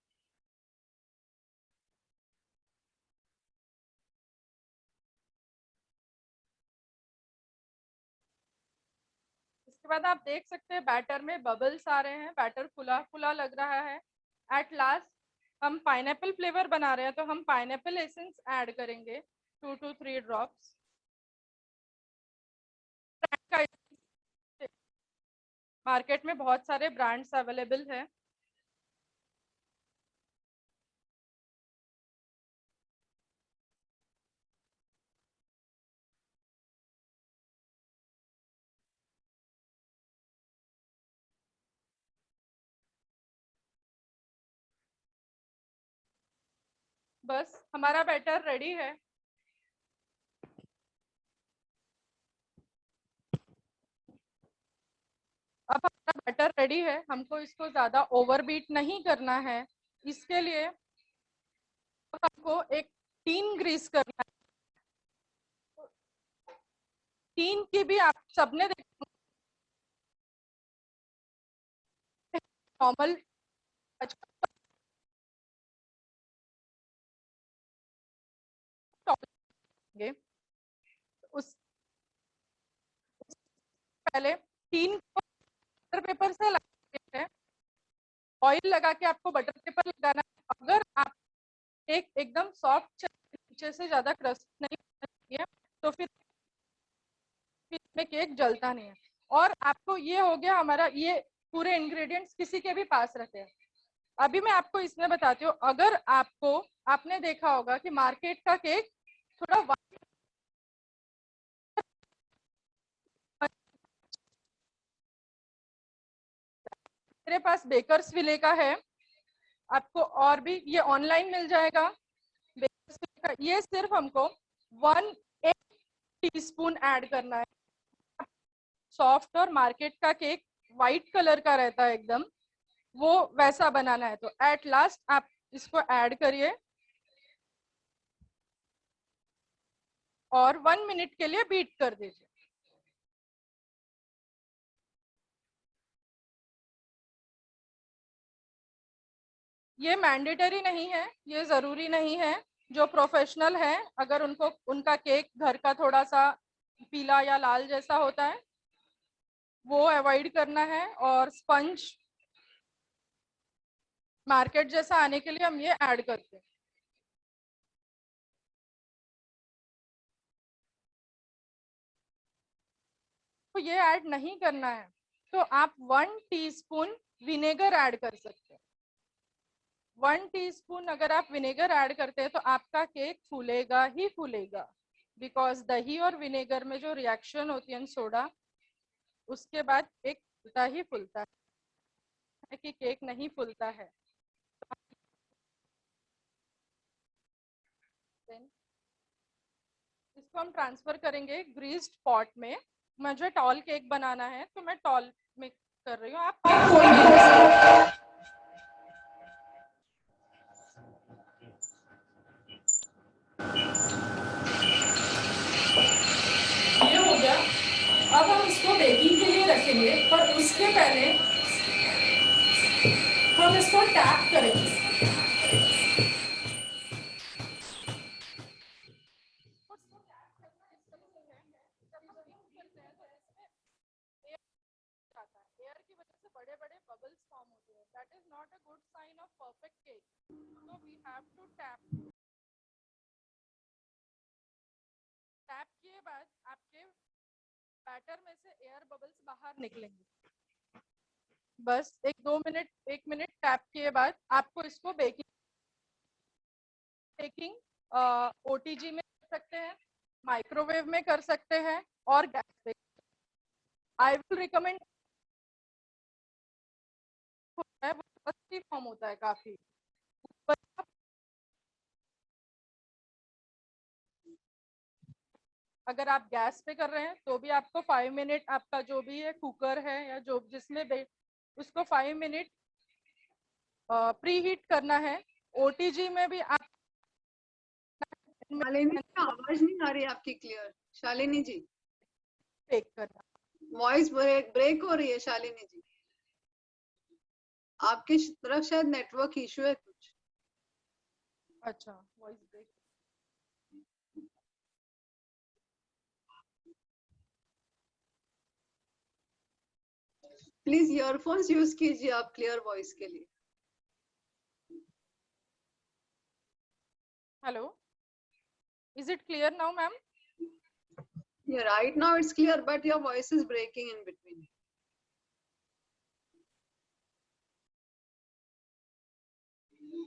इसके बाद आप देख सकते हैं बैटर में बबल्स आ रहे हैं, बैटर फुला फुला लग रहा है। एट लास्ट हम पाइनएप्पल फ्लेवर बना रहे हैं, तो हम पाइनएप्पल एसेंस ऐड करेंगे 2 to 3 ड्रॉप्स। मार्केट में बहुत सारे ब्रांड्स अवेलेबल हैं। बस हमारा बैटर रेडी है। अब हमारा बैटर रेडी है। हमको इसको ज्यादा ओवरबीट नहीं करना है। इसके लिए हमको एक टीन ग्रीस करना है। टीन की भी आप सबने देखा नॉर्मल उस पहले टीन को बटर पेपर से लगाते हैं। ऑयल लगा के आपको बटर पेपर लगाना है। अगर आप एक एकदम सॉफ्ट नीचे से ज्यादा क्रस्ट नहीं चाहिए तो फिर में केक जलता नहीं है। और आपको ये हो गया हमारा, ये पूरे इंग्रेडिएंट्स किसी के भी पास रखे हैं। अभी मैं आपको इसमें बताती हूँ, अगर आपने देखा होगा कि मार्केट का केक थोड़ा मेरे पास बेकर्स विले का है, आपको और भी ये ऑनलाइन मिल जाएगा। बेकर्स विले का ये सिर्फ हमको 1 टीस्पून ऐड करना है। सॉफ्ट और मार्केट का केक व्हाइट कलर का रहता है एकदम, वो वैसा बनाना है। तो एट लास्ट आप इसको ऐड करिए और 1 मिनट के लिए बीट कर दीजिए। ये मैंडेटरी नहीं है, ये जरूरी नहीं है। जो प्रोफेशनल है, अगर उनका केक घर का थोड़ा सा पीला या लाल जैसा होता है वो अवॉइड करना है, और स्पंज मार्केट जैसा आने के लिए हम ये ऐड करते हैं। तो ये ऐड नहीं करना है तो आप 1 टीस्पून विनेगर ऐड कर सकते हैं। 1 टीस्पून अगर आप विनेगर ऐड करते हैं तो आपका केक फूलेगा ही फूलेगा, बिकॉज दही और विनेगर में जो रिएक्शन होती है सोडा, उसके बाद केक फूलता ही फूलता है, कि केक नहीं फूलता है। इसको हम ट्रांसफर करेंगे ग्रीस्ड पॉट में। मुझे टॉल केक बनाना है तो मैं टॉल में कर रही हूँ। आप कोई भी ये हो गया। अब हम इसको बेकिंग के लिए रखेंगे, पर उसके पहले हम इसको टैप करेंगे। एयर की वजह से बड़े बड़े बबल्स फॉर्म होते हैं। That is not a good sign of perfect cake. So we have to tap किए बाद आपके बैटर में से एयर बबल्स बाहर निकलेंगे। बस 1 मिनट टैप किए बाद आपको इसको बेकिंग ओटीजी में कर सकते हैं, माइक्रोवेव में कर सकते हैं, और गैस पे। आई विल रिकमेंड, वो फॉर्म होता है काफी। अगर आप गैस पे कर रहे हैं तो भी आपको 5 मिनट, आपका जो भी है कुकर है या जो जिसमें उसको 5 मिनट प्री हीट करना है। ओटीजी में भी आप शालिनी जी, आवाज नहीं आ रही आपकी क्लियर। शालिनी जी, बेक करना। वॉइस ब्रेक हो रही है। शालिनी जी, आपकी तरफ शायद नेटवर्क इशू है कुछ। अच्छा, voice break. Please earphones use कीजिए आप क्लियर वॉइस के लिए। Hello, is it clear now ma'am? Yeah, right now it's clear, but your voice is breaking in between.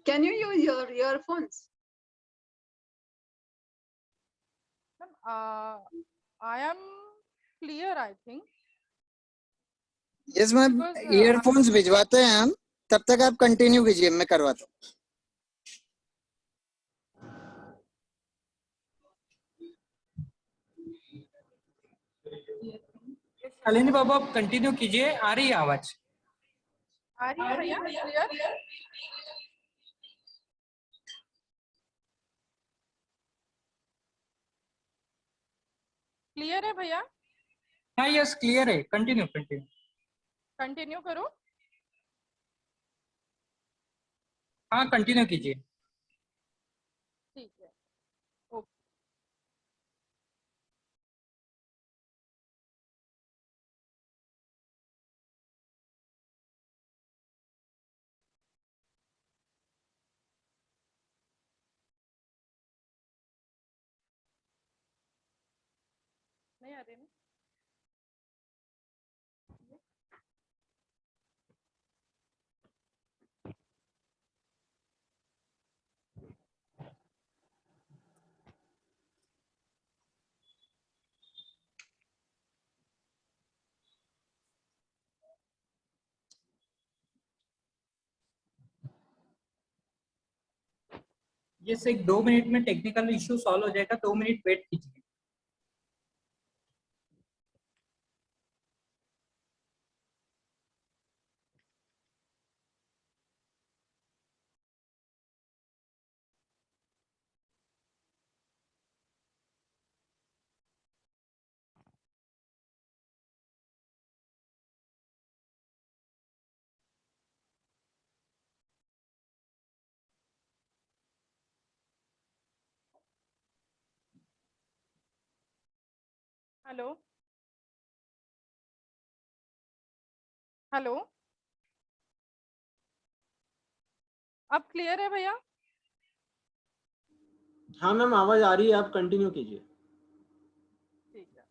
Can you use your earphones? I am clear, I think. Yes ma'am, earphones भिजवाते हैं हम, तब तक आप कंटिन्यू कीजिए, मैं करवाता हूँ। शालिनी बाबू आप कंटिन्यू कीजिए, आ रही है आवाज। आ रही है भैया क्लियर? क्लियर है भैया? हाँ यस क्लियर है, कंटिन्यू कंटिन्यू कंटिन्यू करो। हाँ कंटिन्यू कीजिए। ठीक है, ओके। नहीं आ रही ना? यस, एक 2 मिनट में टेक्निकल इश्यू सॉल्व हो जाएगा, 2 मिनट वेट कीजिए। हेलो हेलो, अब क्लियर है भैया? हाँ मैम, आवाज आ रही है, आप कंटिन्यू कीजिए। ठीक है।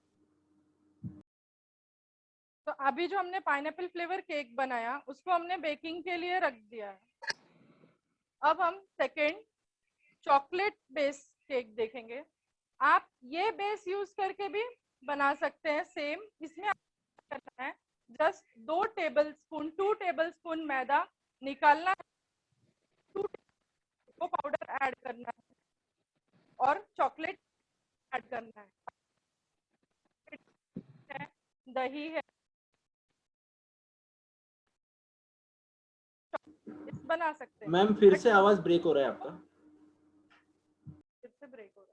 तो अभी जो हमने पाइनएप्पल फ्लेवर केक बनाया उसको हमने बेकिंग के लिए रख दिया है। अब हम सेकेंड चॉकलेट बेस केक देखेंगे। आप ये बेस यूज करके भी बना सकते हैं सेम। इसमें करना है जस्ट 2 टेबलस्पून मैदा निकालना है, 2 को पाउडर ऐड करना है और चॉकलेट ऐड करना है, दही है, इस बना सकते हैं। मैम फिर से आवाज ब्रेक हो रहा है आपका। फिर से ब्रेक हो रहा है।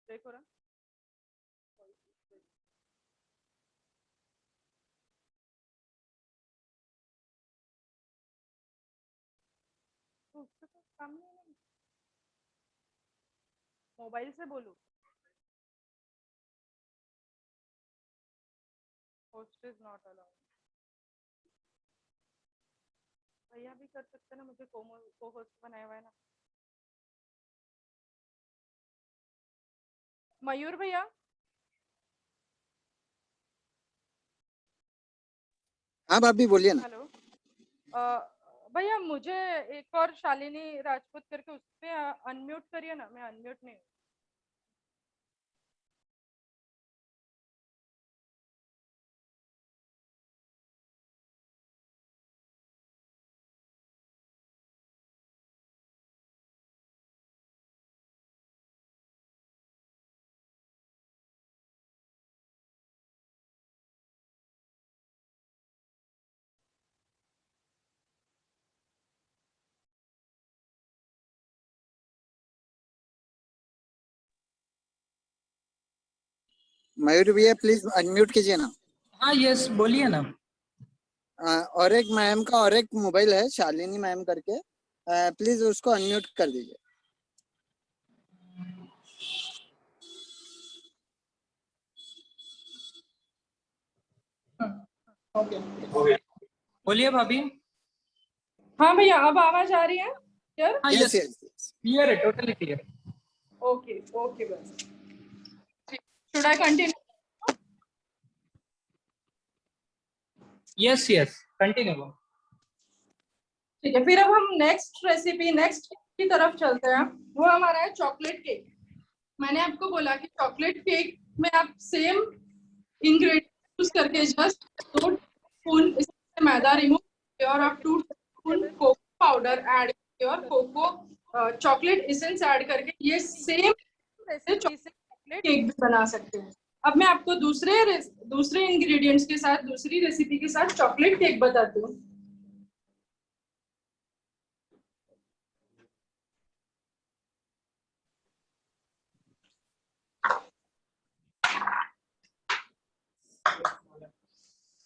ब्रेक हो रहा है। तो उससे तो काम नहीं है। मोबाइल से बोलूं? Host is not allowed. भैया भी कर सकते ना, मुझे को होस्ट बनाया हुआ है ना। मयूर भैया, हाँ भाभी बोलिए ना। हेलो। भैया मुझे एक और शालिनी राजपूत करके उस पे अनम्यूट करिए ना, मैं अनम्यूट नहीं हूँ। मयूर भैया प्लीज अनम्यूट कीजिए ना। हाँ यस, बोलिए ना। और एक मैम का और एक मोबाइल है शालिनी मैम करके, प्लीज उसको अनम्यूट कर दीजिए। बोलिए भाभी। हाँ भैया, अब आवाज आ रही है क्लियर? हाँ यस यस, यस। क्लियर है, टोटली क्लियर। ओके ओके बस। Should I continue? Yes yes, continue. ठीक है, फिर अब हम नेक्स्ट की तरफ चलते हैं। वो हमारा है चॉकलेट केक। मैंने आपको बोला कि चॉकलेट केक में आप सेम इंग्रेडिएंट यूज करके जस्ट 2 स्पून इसमें मैदा रिमूव किया और आप 2 स्पून कोको पाउडर ऐड किया और कोको चॉकलेट एसेंस ऐड करके ये सेम रेसिपी से चॉकलेट केक भी बना सकते हैं। अब मैं आपको दूसरे इंग्रेडिएंट्स के साथ दूसरी रेसिपी के साथ चॉकलेट केक बताती हूँ।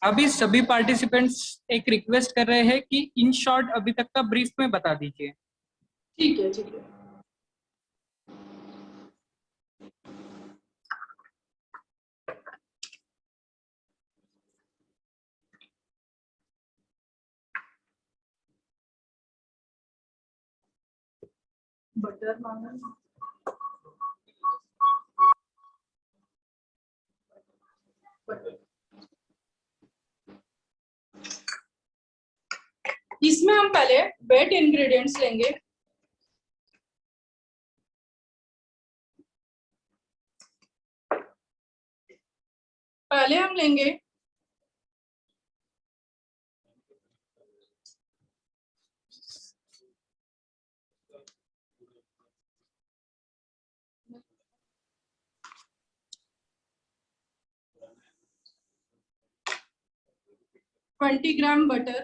अभी सभी पार्टिसिपेंट्स एक रिक्वेस्ट कर रहे हैं कि इन शॉर्ट अभी तक का ब्रीफ में बता दीजिए। ठीक है ठीक है। बटर मांगा, इसमें हम पहले वेट इंग्रेडिएंट्स लेंगे। पहले हम लेंगे $20 ग्राम बटर,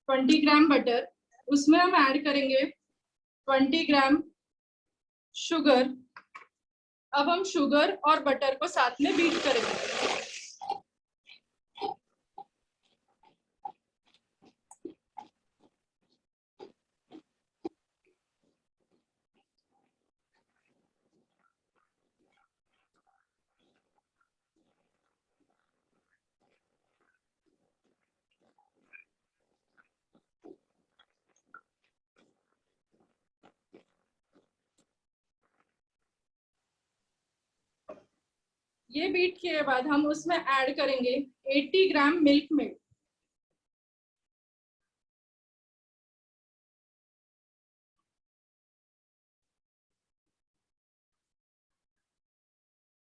20 ग्राम बटर, उसमें हम ऐड करेंगे 20 ग्राम शुगर। अब हम शुगर और बटर को साथ में बीट करेंगे। ये बीट किए बाद हम उसमें ऐड करेंगे 80 ग्राम मिल्क मेड।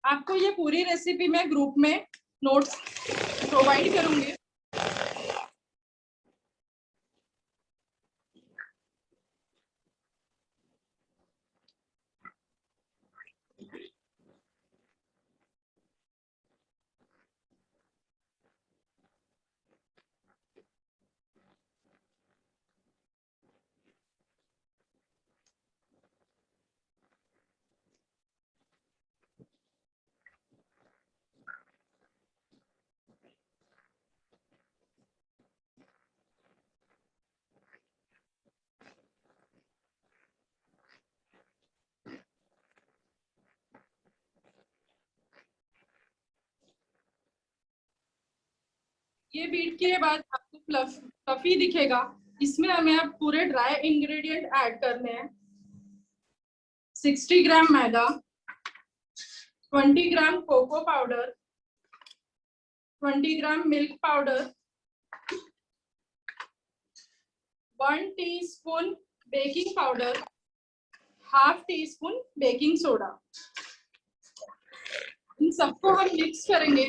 आपको ये पूरी रेसिपी मैं ग्रुप में नोट्स प्रोवाइड करूंगी। ये बीट के बाद आपको फ्लफी दिखेगा। इसमें हमें अब पूरे ड्राई इंग्रेडिएंट ऐड करने हैं। 60 ग्राम मैदा, 20 gram cocoa powder, 20 gram milk powder, 1 teaspoon baking powder, half teaspoon baking soda. इन सबको हम मिक्स करेंगे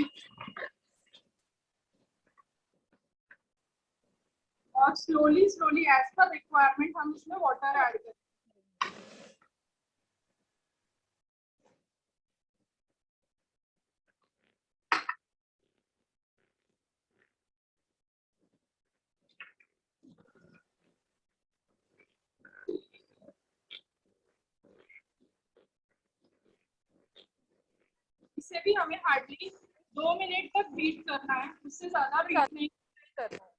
और स्लोली एज पर रिक्वायरमेंट हम इसमें वाटर ऐड करेंगे। इसे भी हमें हार्डली 2 मिनट तक बीट करना है, उससे ज्यादा बीट नहीं करना है।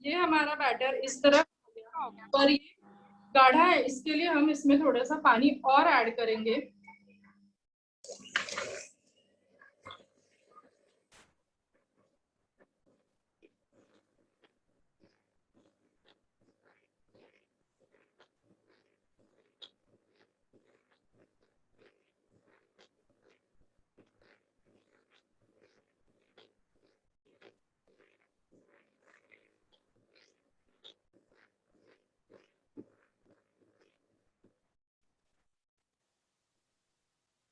ये हमारा बैटर इस तरह हो गया, पर ये गाढ़ा है, इसके लिए हम इसमें थोड़ा सा पानी और ऐड करेंगे।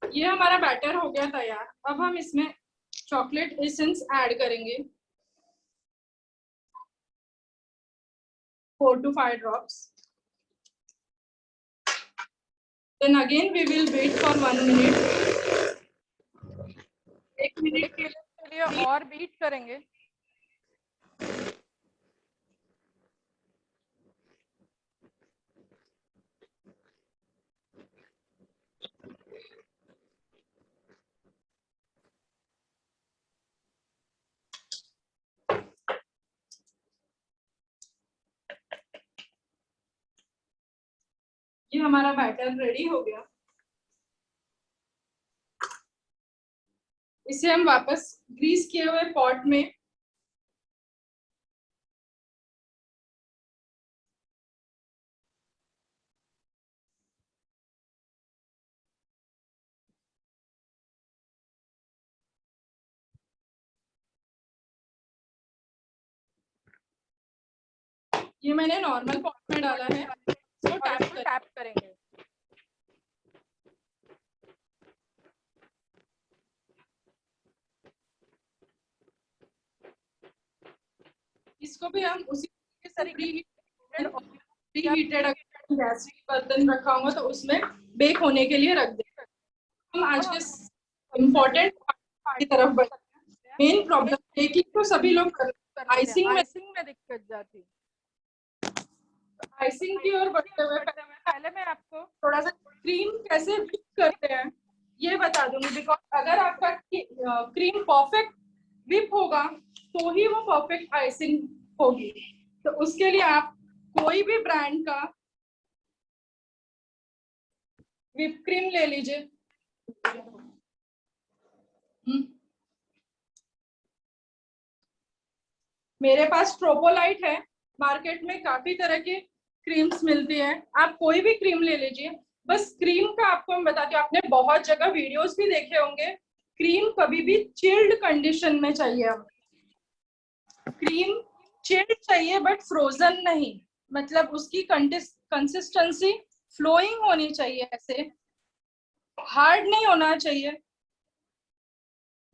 ये हमारा बैटर हो गया तैयार। अब हम इसमें चॉकलेट एसेंस ऐड करेंगे 4 to 5 drops. Then again we will wait for 1 minute. 1 minute के लिए और बीट करेंगे। ये हमारा बैटर रेडी हो गया। इसे हम वापस ग्रीस किए हुए पॉट में ये मैंने नॉर्मल पॉट में डाला है। इसको टैप करेंगे। इसको भी हम उसी तरीके प्री हीटेड गैस बर्तन रखा होगा तो उसमें बेक होने के लिए रख देंगे। हम आज के इम्पोर्टेंट की तरफ बढ़ते हैं। मेन प्रॉब्लम बेकिंग तो सभी लोग करते हैं, आइसिंग में दिक्कत जाती है। आइसिंग की ओर बढ़ते हुए पहले मैं आपको थोड़ा सा क्रीम कैसे विप करते हैं ये बता दूंगी। बिकॉज अगर आपका क्रीम परफेक्ट विप होगा तो ही वो परफेक्ट आइसिंग होगी। तो उसके लिए आप कोई भी ब्रांड का विप क्रीम ले लीजिए। मेरे पास ट्रोपोलाइट है, मार्केट में काफी तरह की क्रीम्स मिलती हैं, आप कोई भी क्रीम ले लीजिए। बस क्रीम का आपको मैं बताती हूँ, आपने बहुत जगह वीडियोस भी देखे होंगे, क्रीम कभी भी चिल्ड कंडीशन में चाहिए। क्रीम चिल्ड चाहिए बट फ्रोजन नहीं, मतलब उसकी कंसिस्टेंसी फ्लोइंग होनी चाहिए, ऐसे हार्ड नहीं होना चाहिए।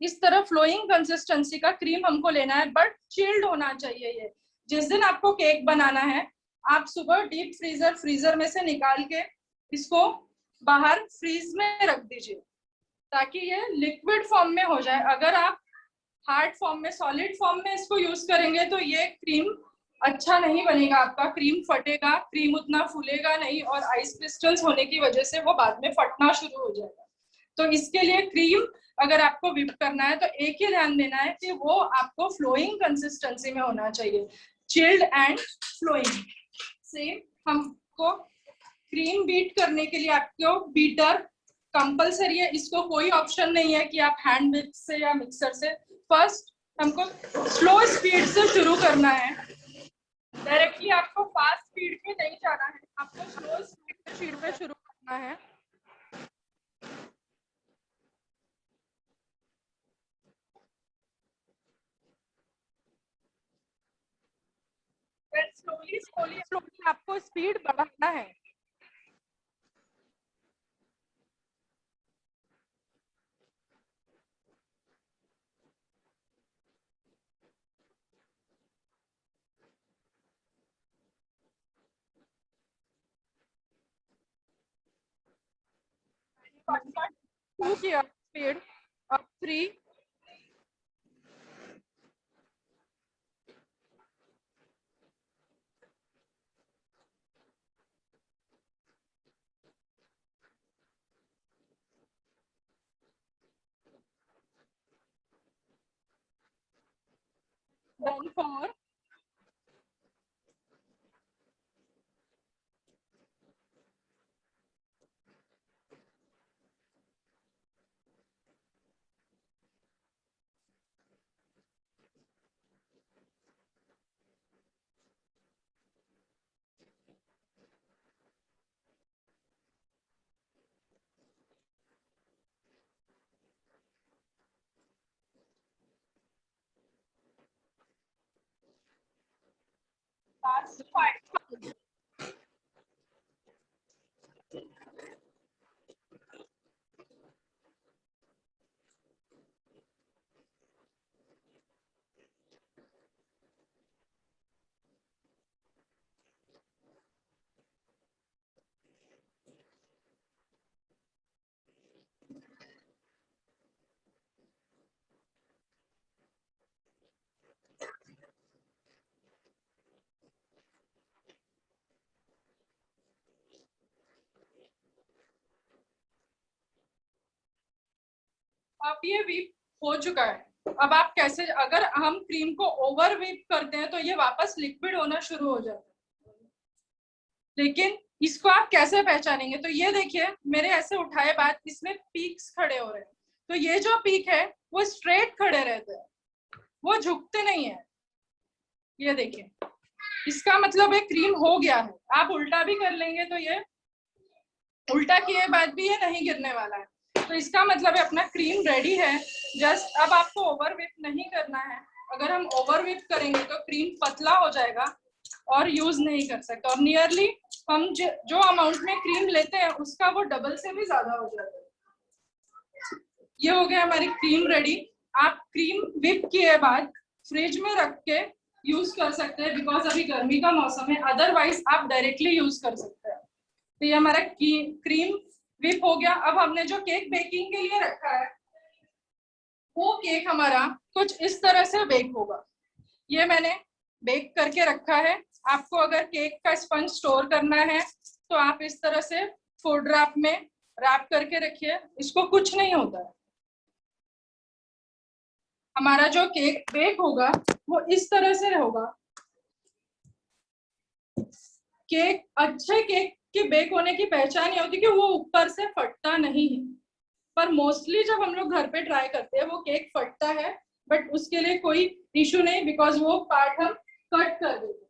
इस तरह फ्लोइंग कंसिस्टेंसी का क्रीम हमको लेना है, बट चिल्ड होना चाहिए ये। जिस दिन आपको केक बनाना है, आप सुबह डीप फ्रीजर में से निकाल के इसको बाहर फ्रीज में रख दीजिए ताकि ये लिक्विड फॉर्म में हो जाए। अगर आप हार्ड फॉर्म में, सॉलिड फॉर्म में इसको यूज करेंगे तो ये क्रीम अच्छा नहीं बनेगा, आपका क्रीम फटेगा, क्रीम उतना फूलेगा नहीं और आइस क्रिस्टल्स होने की वजह से वो बाद में फटना शुरू हो जाएगा। तो इसके लिए क्रीम अगर आपको विप करना है तो एक ही ध्यान देना है कि वो आपको फ्लोइंग कंसिस्टेंसी में होना चाहिए, चिल्ड एंड फ्लोइंग। सेम हमको क्रीम बीट करने के लिए आपको बीटर कंपलसरी है, इसको कोई ऑप्शन नहीं है कि आप हैंड विप से या मिक्सर से। फर्स्ट हमको स्लो स्पीड से शुरू करना है, डायरेक्टली आपको फास्ट स्पीड पे नहीं जाना है, आपको स्लो स्पीड पे शुरू करना है। स्लोली आपको स्पीड बढ़ाना है। टू की स्पीड, अब 3, then 4, that's 5. अब ये व्हीप हो चुका है। अब आप कैसे, अगर हम क्रीम को ओवर व्हीप करते हैं तो ये वापस लिक्विड होना शुरू हो जाता है, लेकिन इसको आप कैसे पहचानेंगे? तो ये देखिए, मेरे ऐसे उठाए बाद इसमें पीक्स खड़े हो रहे हैं, तो ये जो पीक है वो स्ट्रेट खड़े रहते हैं, वो झुकते नहीं है। ये देखिए, इसका मतलब है क्रीम हो गया है। आप उल्टा भी कर लेंगे तो ये उल्टा किए बाद भी ये नहीं गिरने वाला है, तो इसका मतलब है अपना क्रीम रेडी है। जस्ट अब आपको ओवर व्हिप नहीं करना है, अगर हम ओवर व्हिप करेंगे तो क्रीम पतला हो जाएगा और यूज नहीं कर सकते, और नियरली हम जो अमाउंट में क्रीम लेते हैं उसका वो डबल से भी ज्यादा हो जाता है। ये हो गया हमारी क्रीम रेडी। आप क्रीम विप किए बाद फ्रिज में रख के यूज कर सकते हैं, बिकॉज अभी गर्मी का मौसम है, अदरवाइज आप डायरेक्टली यूज कर सकते हैं। तो ये हमारा क्रीम विप हो गया। अब हमने जो केक बेकिंग के लिए रखा है वो केक हमारा कुछ इस तरह से बेक होगा। ये मैंने बेक करके रखा है। आपको अगर केक का स्पंज स्टोर करना है तो आप इस तरह से फूड रैप में रैप करके रखिए, इसको कुछ नहीं होता है। हमारा जो केक बेक होगा वो इस तरह से होगा। केक, अच्छे केक के बेक होने की पहचान ये होती है कि वो ऊपर से फटता नहीं है, पर मोस्टली जब हम लोग घर पे ट्राई करते हैं वो केक फटता है, बट उसके लिए कोई इशू नहीं, बिकॉज वो पार्ट हम कट कर देते हैं।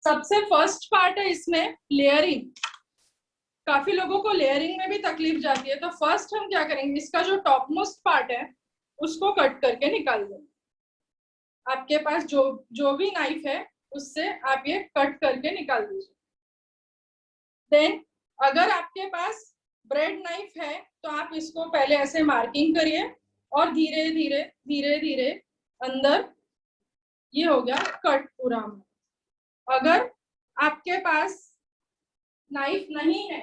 सबसे फर्स्ट पार्ट है इसमें लेयरिंग। काफी लोगों को लेयरिंग में भी तकलीफ जाती है, तो फर्स्ट हम क्या करेंगे, इसका जो टॉप मोस्ट पार्ट है उसको कट करके निकाल देंगे। आपके पास जो भी नाइफ है उससे आप ये कट करके निकाल दीजिए। देन अगर आपके पास ब्रेड नाइफ है तो आप इसको पहले ऐसे मार्किंग करिए और धीरे धीरे धीरे धीरे अंदर, ये हो गया कट पूरा। अगर आपके पास नाइफ नहीं है,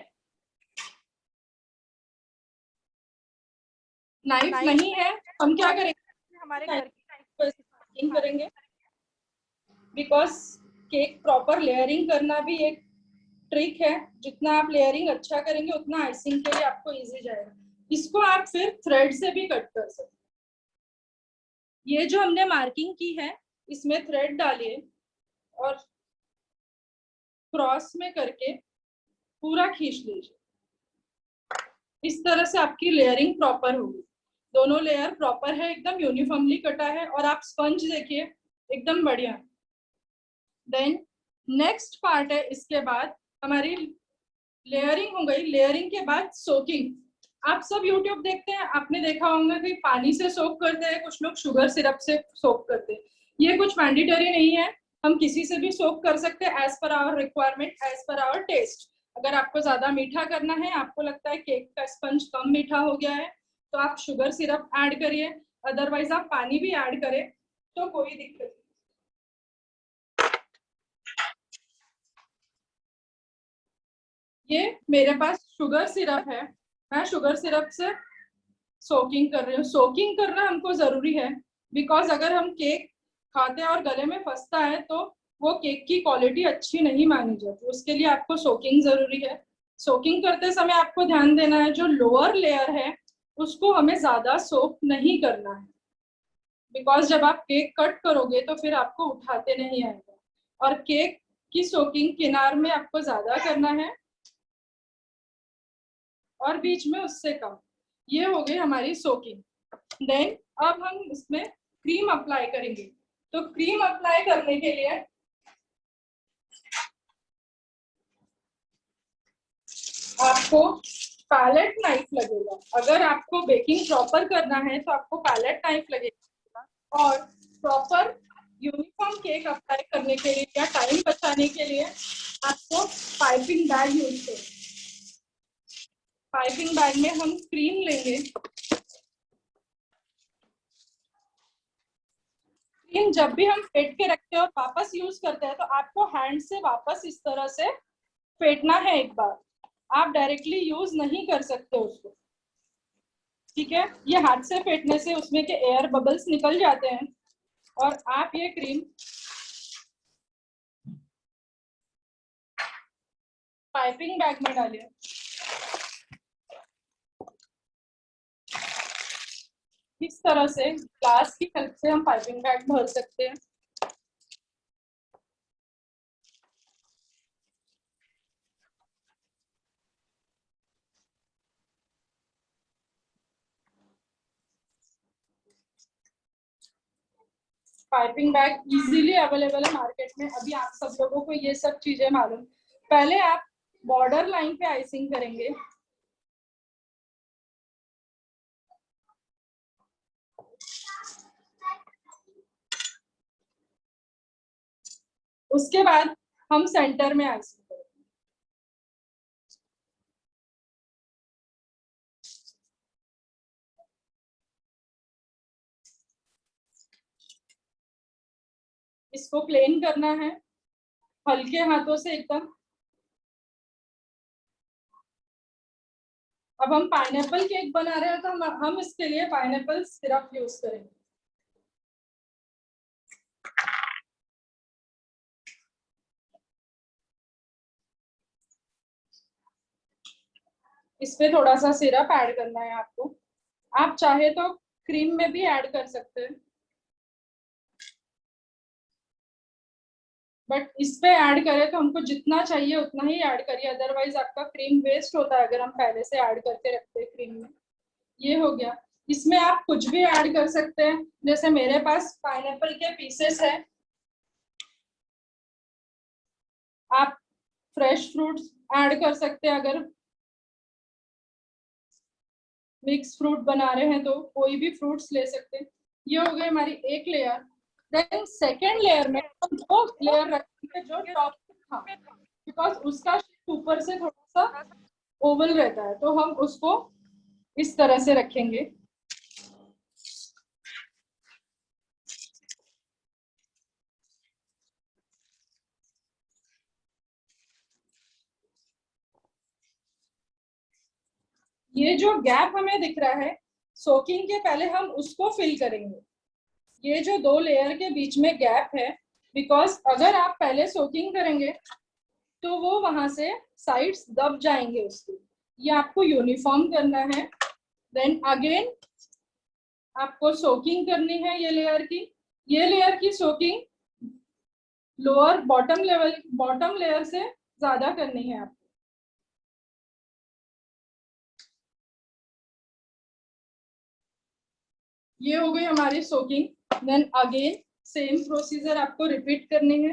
हम क्या करेंगे, हमारे घर की नाइफ पर मार्किंग करेंगे, बिकॉज केक प्रॉपर लेयरिंग करना भी एक ट्रिक है। जितना आप लेयरिंग अच्छा करेंगे उतना आइसिंग के लिए आपको इजी जाएगा। इसको आप फिर थ्रेड से भी कट कर सकते हैं। ये जो हमने मार्किंग की है इसमें थ्रेड डालिए और क्रॉस में करके पूरा खींच लीजिए। इस तरह से आपकी लेयरिंग प्रॉपर होगी। दोनों लेयर प्रॉपर है, एकदम यूनिफॉर्मली कटा है, और आप स्पंज देखिए एकदम बढ़िया। देन नेक्स्ट पार्ट है, इसके बाद हमारी लेयरिंग हो गई। लेयरिंग के बाद सोकिंग। आप सब यूट्यूब देखते हैं, आपने देखा होगा कि पानी से सोक करते हैं, कुछ लोग शुगर सिरप से सोक करते हैं। ये कुछ मैंडेटरी नहीं है, हम किसी से भी सोक कर सकते हैं, as per our requirement, as per our test. अगर आपको ज्यादा मीठा करना है, आपको लगता है केक का स्पंज कम मीठा हो गया है, तो आप शुगर सिरप ऐड करिए, अदरवाइज आप पानी भी ऐड करें तो कोई दिक्कत नहीं। ये मेरे पास शुगर सिरप है, मैं शुगर सिरप से सोकिंग कर रही हूँ। सोकिंग करना हमको जरूरी है, बिकॉज अगर हम केक खाते हैं और गले में फंसता है तो वो केक की क्वालिटी अच्छी नहीं मानी जाती। उसके लिए आपको सोकिंग जरूरी है। सोकिंग करते समय आपको ध्यान देना है, जो लोअर लेयर है उसको हमें ज्यादा सोक नहीं करना है, बिकॉज जब आप केक कट करोगे तो फिर आपको उठाते नहीं आएगा। और केक की सोकिंग किनार में आपको ज्यादा करना है और बीच में उससे कम। ये हो गई हमारी सोकिंग। देन अब हम इसमें क्रीम अप्लाई करेंगे। तो क्रीम अप्लाई करने के लिए आपको पैलेट नाइफ लगेगा। अगर आपको बेकिंग प्रॉपर करना है तो आपको पैलेट नाइफ लगेगा, और प्रॉपर यूनिफॉर्म केक अप्लाई करने के लिए या टाइम बचाने के लिए आपको पाइपिंग बैग यूज करें। पाइपिंग बैग में हम क्रीम लेंगे। क्रीम जब भी हम फेंट के रखते हैं और वापस यूज करते हैं तो आपको हैंड से वापस इस तरह से फेंटना है एक बार, आप डायरेक्टली यूज नहीं कर सकते उसको, ठीक है। ये हाथ से फेंटने से उसमें के एयर बबल्स निकल जाते हैं, और आप ये क्रीम पाइपिंग बैग में डालिए। इस तरह से ग्लास की हेल्प से हम पाइपिंग बैग भर सकते हैं। पाइपिंग बैग इजीली अवेलेबल है मार्केट में। अभी आप सब लोगों को ये सब चीजें मालूम। पहले आप बॉर्डर लाइन पे आइसिंग करेंगे, उसके बाद हम सेंटर में आइसिंग करेंगे। इसको प्लेन करना है हल्के हाथों से एकदम। अब हम पाइनएप्पल केक बना रहे हैं तो हम इसके लिए पाइनएप्पल सिरप यूज करेंगे। इस पे थोड़ा सा सिरप ऐड करना है आपको। आप चाहे तो क्रीम में भी ऐड कर सकते हैं, बट इस पे ऐड करें तो हमको जितना चाहिए उतना ही ऐड करिए, अदरवाइज आपका क्रीम वेस्ट होता है अगर हम पहले से ऐड करके रखते हैं क्रीम में। ये हो गया। इसमें आप कुछ भी ऐड कर सकते हैं, जैसे मेरे पास पाइनएप्पल के पीसेस है, आप फ्रेश फ्रूट्स ऐड कर सकते हैं। अगर मिक्स फ्रूट बना रहे हैं तो कोई भी फ्रूट्स ले सकते हैं। ये हो गई हमारी एक लेयर। देन सेकेंड लेयर में हम दो लेयर रखेंगे जो टॉप था, बिकॉज उसका ऊपर से थोड़ा सा ओवल रहता है, तो हम उसको इस तरह से रखेंगे। ये जो गैप हमें दिख रहा है सोकिंग के पहले हम उसको फिल करेंगे। ये जो दो लेयर के बीच में गैप है, बिकॉज अगर आप पहले सोकिंग करेंगे तो वो वहां से साइड्स दब जाएंगे उसके। ये आपको यूनिफॉर्म करना है। देन अगेन आपको सोकिंग करनी है ये लेयर की सोकिंग लोअर बॉटम लेयर से ज्यादा करनी है आपको। ये हो गई हमारी soaking. Then again same procedure आपको रिपीट करनी है।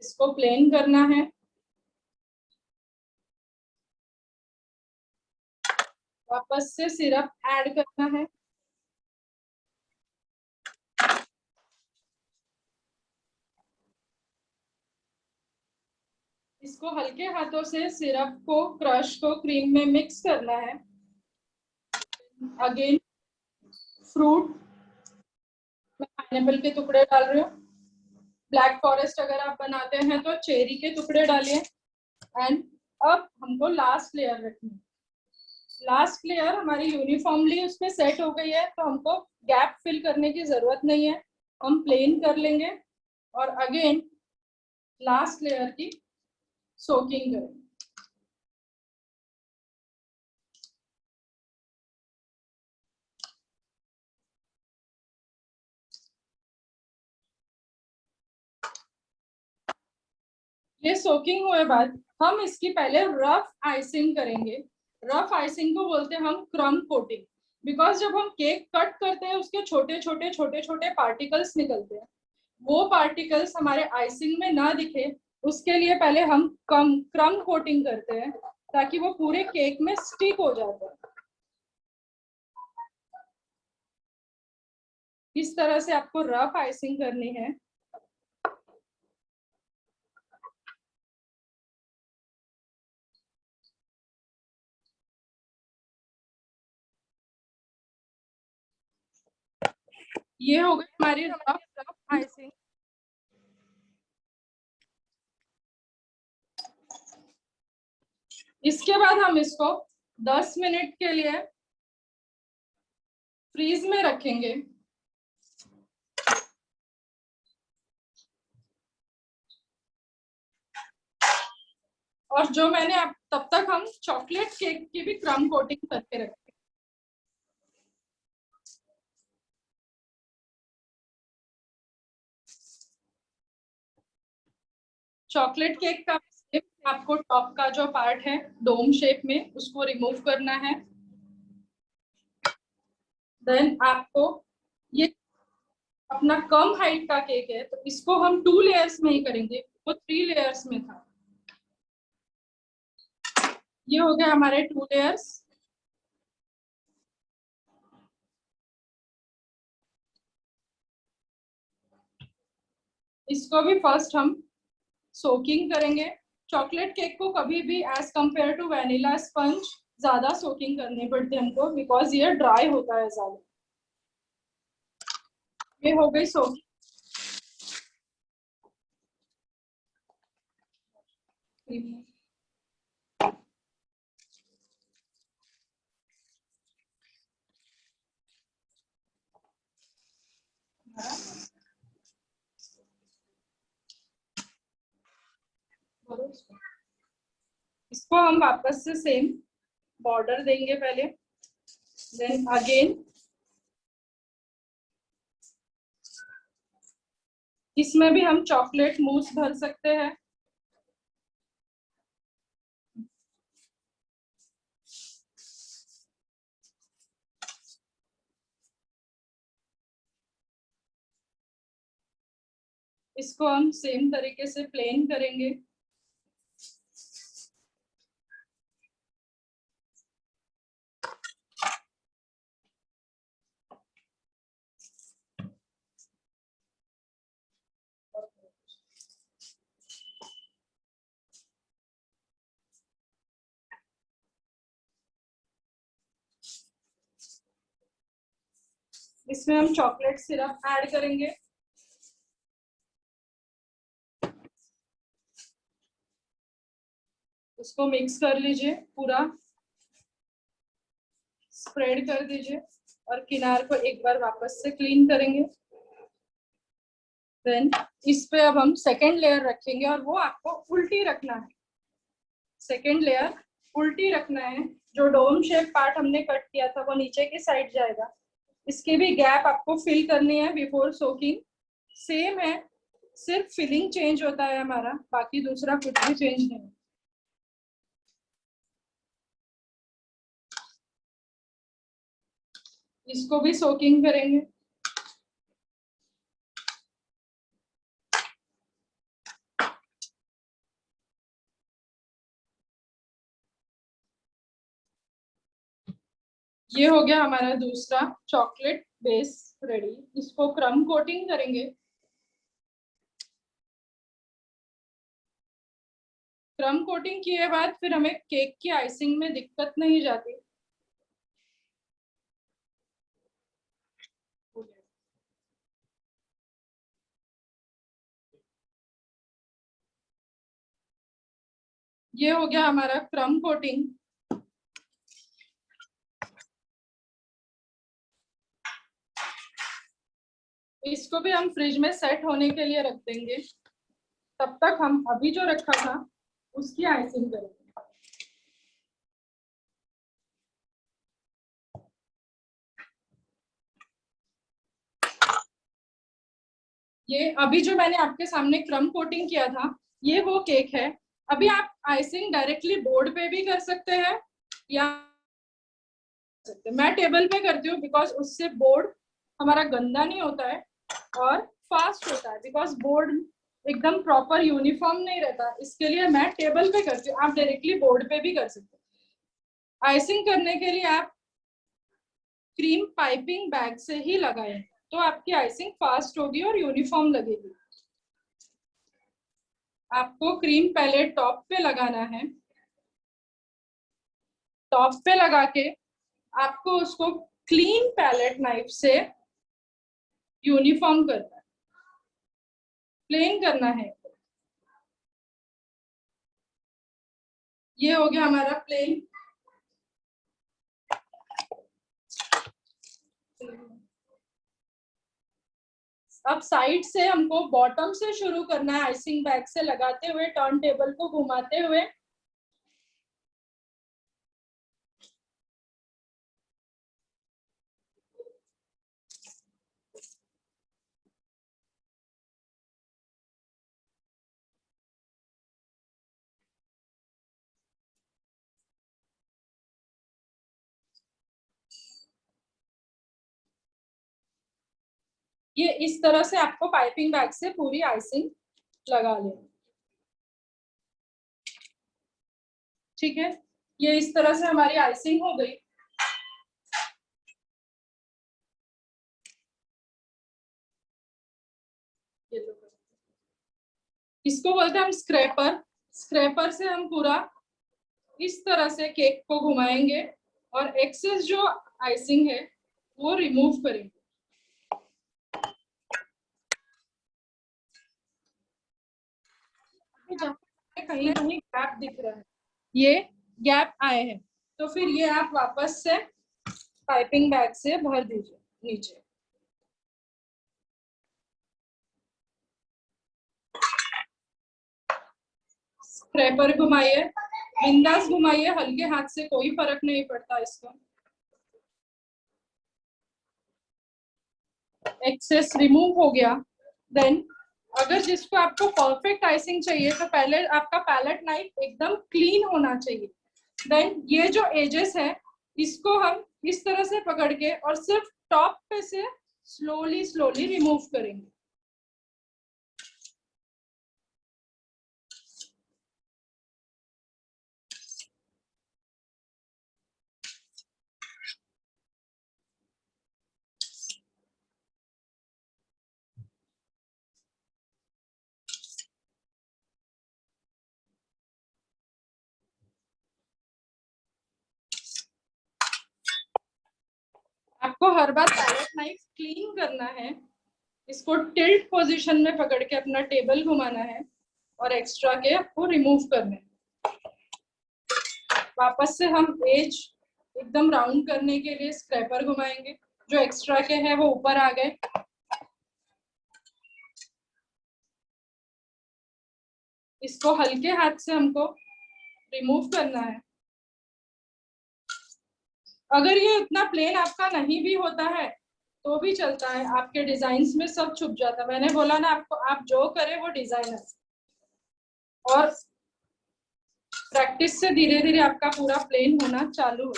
इसको प्लेन करना है। वापस से सिरप ऐड करना है। इसको हल्के हाथों से सिरप को क्रश को क्रीम में मिक्स करना है। अगेन फ्रूट, मैं पाइनएप्पल के टुकड़े डाल रही हूँ। ब्लैक फॉरेस्ट अगर आप बनाते हैं तो चेरी के टुकड़े डालिए। एंड अब हमको लास्ट लेयर रखनी है। लास्ट लेयर हमारी यूनिफॉर्मली उसमें सेट हो गई है, तो हमको गैप फिल करने की जरूरत नहीं है, हम प्लेन कर लेंगे और अगेन लास्ट लेयर की सोकिंग करेंगे। ये सोकिंग हुए बाद हम इसकी पहले रफ आइसिंग करेंगे। रफ आइसिंग को बोलते हैं हम क्रम कोटिंग, बिकॉज जब हम केक कट करते हैं उसके छोटे छोटे पार्टिकल्स निकलते हैं। वो पार्टिकल्स हमारे आइसिंग में ना दिखे, उसके लिए पहले हम क्रम कोटिंग करते हैं ताकि वो पूरे केक में स्टिक हो जाता है। इस तरह से आपको रफ आइसिंग करनी है। ये हो गई हमारी रफ आइसिंग। इसके बाद हम इसको 10 मिनट के लिए फ्रीज में रखेंगे। और जो मैंने तब तक हम चॉकलेट केक की भी क्रम कोटिंग करके रखेंगे। चॉकलेट केक का आपको टॉप का जो पार्ट है डोम शेप में उसको रिमूव करना है। देन आपको ये अपना कम हाइट का केक है तो इसको हम 2 लेयर्स में ही करेंगे, वो 3 लेयर्स में था। ये हो गया हमारे 2 लेयर्स। इसको भी फर्स्ट हम सोकिंग करेंगे। चॉकलेट केक को कभी भी as compare to vanilla sponge ज्यादा सोकिंग करनी पड़ती है हमको, बिकॉज ये ड्राई होता है ज्यादा। ये हो गई सोकिंग। इसको हम वापस से सेम बॉर्डर देंगे पहले, देन अगेन इसमें भी हम चॉकलेट मूस भर सकते हैं। इसको हम सेम तरीके से प्लेन करेंगे। इसमें हम चॉकलेट सिरप ऐड करेंगे। उसको मिक्स कर लीजिए, पूरा स्प्रेड कर दीजिए और किनार को एक बार वापस से क्लीन करेंगे। देन इस पे अब हम सेकेंड लेयर रखेंगे और वो आपको उल्टी रखना है। सेकेंड लेयर उल्टी रखना है। जो डोम शेप पार्ट हमने कट किया था वो नीचे की साइड जाएगा। इसकी भी गैप आपको फिल करनी है बिफोर सोकिंग। सेम है, सिर्फ फिलिंग चेंज होता है हमारा, बाकी दूसरा कुछ भी चेंज नहीं है। इसको भी सोकिंग करेंगे। ये हो गया हमारा दूसरा चॉकलेट बेस रेडी। इसको क्रम कोटिंग करेंगे। क्रम कोटिंग किए बाद फिर हमें केक की आइसिंग में दिक्कत नहीं जाती। ये हो गया हमारा क्रम कोटिंग। इसको भी हम फ्रिज में सेट होने के लिए रख देंगे। तब तक हम अभी जो रखा था उसकी आइसिंग करेंगे। ये अभी जो मैंने आपके सामने क्रम कोटिंग किया था, ये वो केक है। अभी आप आइसिंग डायरेक्टली बोर्ड पे भी कर सकते हैं या मैं टेबल पे करती हूँ, बिकॉज उससे बोर्ड हमारा गंदा नहीं होता है और फास्ट होता है। बिकॉज बोर्ड एकदम प्रॉपर यूनिफॉर्म नहीं रहता, इसके लिए मैं टेबल पे करती हूँ। आप डायरेक्टली बोर्ड पे भी कर सकते हैं। आइसिंग करने के लिए आप क्रीम पाइपिंग बैग से ही लगाएं, तो आपकी आइसिंग फास्ट होगी और यूनिफॉर्म लगेगी। आपको क्रीम पहले टॉप पे लगाना है। टॉप पे लगा के आपको उसको क्लीन पैलेट नाइफ से यूनिफॉर्म करना है, प्लेन करना है। ये हो गया हमारा प्लेन। अब साइड से हमको बॉटम से शुरू करना है, आइसिंग बैग से लगाते हुए, टर्न टेबल को घुमाते हुए। ये इस तरह से आपको पाइपिंग बैग से पूरी आइसिंग लगा लेनी। ठीक है, ये इस तरह से हमारी आइसिंग हो गई। ये जो इसको बोलते हैं हम स्क्रैपर। स्क्रैपर से हम पूरा इस तरह से केक को घुमाएंगे और एक्सेस जो आइसिंग है वो रिमूव करेंगे। कहीं कहीं गैप दिख रहा है, ये गैप आए हैं, तो फिर ये आप वापस से पाइपिंग बैग से भर दीजिए नीचे। स्क्रैपर घुमाइए, बिंदास घुमाइए, हल्के हाथ से, कोई फर्क नहीं पड़ता इसका। एक्सेस रिमूव हो गया। देन अगर जिसको आपको परफेक्ट आइसिंग चाहिए तो पहले आपका पैलेट नाइफ एकदम क्लीन होना चाहिए। देन ये जो एजेस है इसको हम इस तरह से पकड़ के और सिर्फ टॉप पे से स्लोली स्लोली रिमूव करेंगे। आपको हर बार पैलेट नाइफ क्लीन करना है, इसको टिल्ट पोजीशन में पकड़ के अपना टेबल घुमाना है और एक्स्ट्रा के आपको रिमूव करने हैं। वापस से हम एज एकदम राउंड करने के लिए स्क्रैपर घुमाएंगे, जो एक्स्ट्रा के हैं वो ऊपर आ गए। इसको हल्के हाथ से हमको रिमूव करना है। अगर ये इतना प्लेन आपका नहीं भी होता है तो भी चलता है, आपके डिजाइन्स में सब छुप जाता है। मैंने बोला ना आपको, आप जो करें वो डिजाइन है, और प्रैक्टिस से धीरे धीरे आपका पूरा प्लेन होना चालू हो।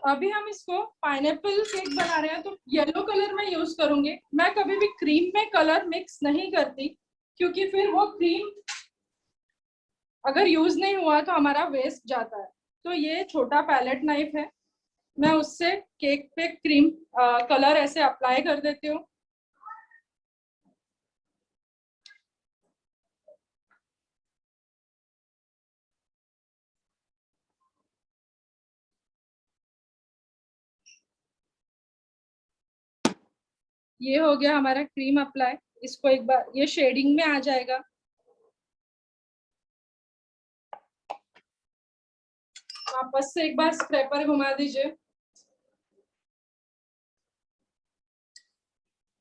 अभी हम इसको पाइनएप्पल केक बना रहे हैं तो येलो कलर में यूज करूंगी। मैं कभी भी क्रीम में कलर मिक्स नहीं करती, क्योंकि फिर वो क्रीम अगर यूज नहीं हुआ तो हमारा वेस्ट जाता है। तो ये छोटा पैलेट नाइफ है, मैं उससे केक पे क्रीम कलर ऐसे अप्लाई कर देती हूँ। ये हो गया हमारा क्रीम अप्लाई। इसको एक बार, ये शेडिंग में आ जाएगा। वापस से एक बार स्क्रैपर घुमा दीजिए।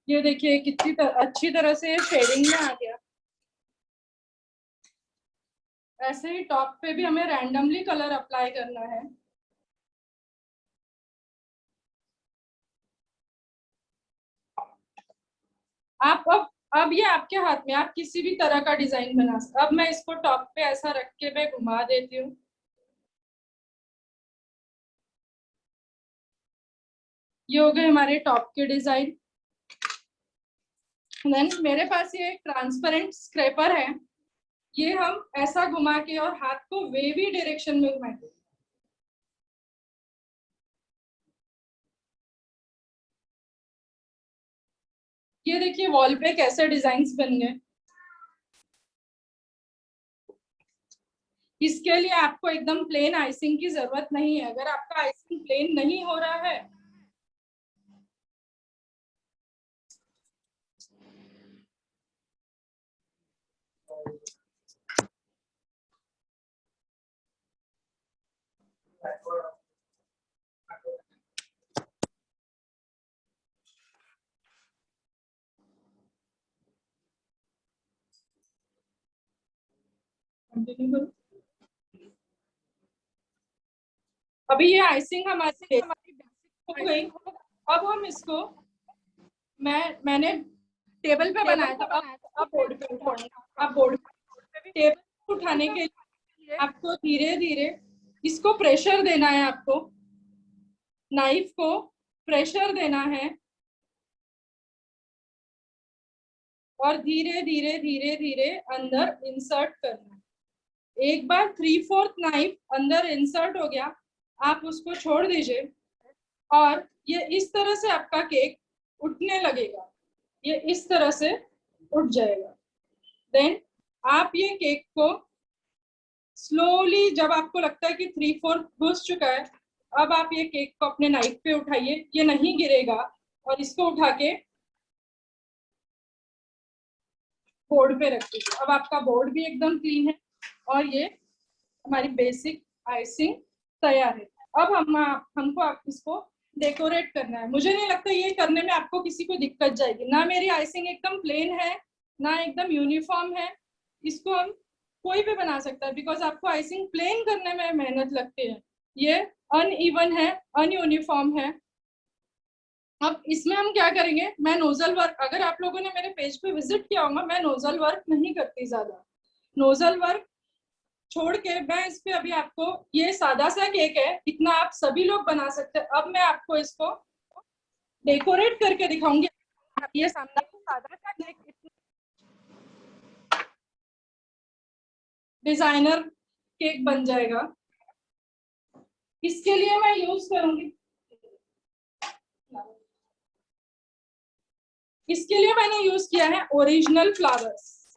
ये देखिए कितनी अच्छी तरह से शेडिंग में आ गया। ऐसे ही टॉप पे भी हमें रैंडमली कलर अप्लाई करना है। आप अब ये आपके हाथ में, आप किसी भी तरह का डिजाइन बना सकते। अब मैं इसको टॉप पे ऐसा रख के मैं घुमा देती हूँ। ये हो गए हमारे टॉप के डिजाइन। देन मेरे पास ये एक ट्रांसपेरेंट स्क्रैपर है, ये हम ऐसा घुमा के और हाथ को वेवी डायरेक्शन में घुमाएंगे। ये देखिए वॉल पे कैसे डिजाइन्स बन गए। इसके लिए आपको एकदम प्लेन आइसिंग की जरूरत नहीं है। अगर आपका आइसिंग प्लेन नहीं हो रहा है अभी ये आइसिंग हमारी हो गई। अब हम इसको मैंने टेबल पे बनाया था, अब बोर्ड पे उठाएंगे। अब बोर्ड पे टेबल उठाने के लिए आपको धीरे धीरे इसको प्रेशर देना है। आपको नाइफ को प्रेशर देना है। और धीरे धीरे धीरे धीरे अंदर इंसर्ट करना है। एक बार 3/4 नाइफ अंदर इंसर्ट हो गया, आप उसको छोड़ दीजिए और ये इस तरह से आपका केक उठने लगेगा, ये इस तरह से उठ जाएगा। देन आप ये केक को स्लोली, जब आपको लगता है कि 3/4 घुस चुका है, अब आप ये केक को अपने नाइफ पे उठाइए, ये नहीं गिरेगा, और इसको उठा के बोर्ड पे रख दीजिए। अब आपका बोर्ड भी एकदम क्लीन है और ये हमारी बेसिक आइसिंग तैयार है। अब हमको इसको डेकोरेट करना है। मुझे नहीं लगता ये करने में आपको किसी को दिक्कत जाएगी। ना मेरी आइसिंग एकदम प्लेन है ना एकदम यूनिफॉर्म है, इसको हम कोई भी बना सकता है, बिकॉज आपको आइसिंग प्लेन करने में मेहनत लगती है। ये अनइवन है, अनयूनिफॉर्म है। अब इसमें हम क्या करेंगे, मैं नोजल वर्क, अगर आप लोगों ने मेरे पेज पे विजिट किया होगा, मैं नोजल वर्क नहीं करती ज्यादा। नोजल वर्क छोड़ के मैं इस पे अभी आपको, ये सादा सा केक है, इतना आप सभी लोग बना सकते हैं। अब मैं आपको इसको डेकोरेट करके दिखाऊंगी। ये सामने सादा सा केक डिजाइनर केक बन जाएगा। इसके लिए मैं यूज करूंगी, इसके लिए मैंने यूज किया है ओरिजिनल फ्लावर्स।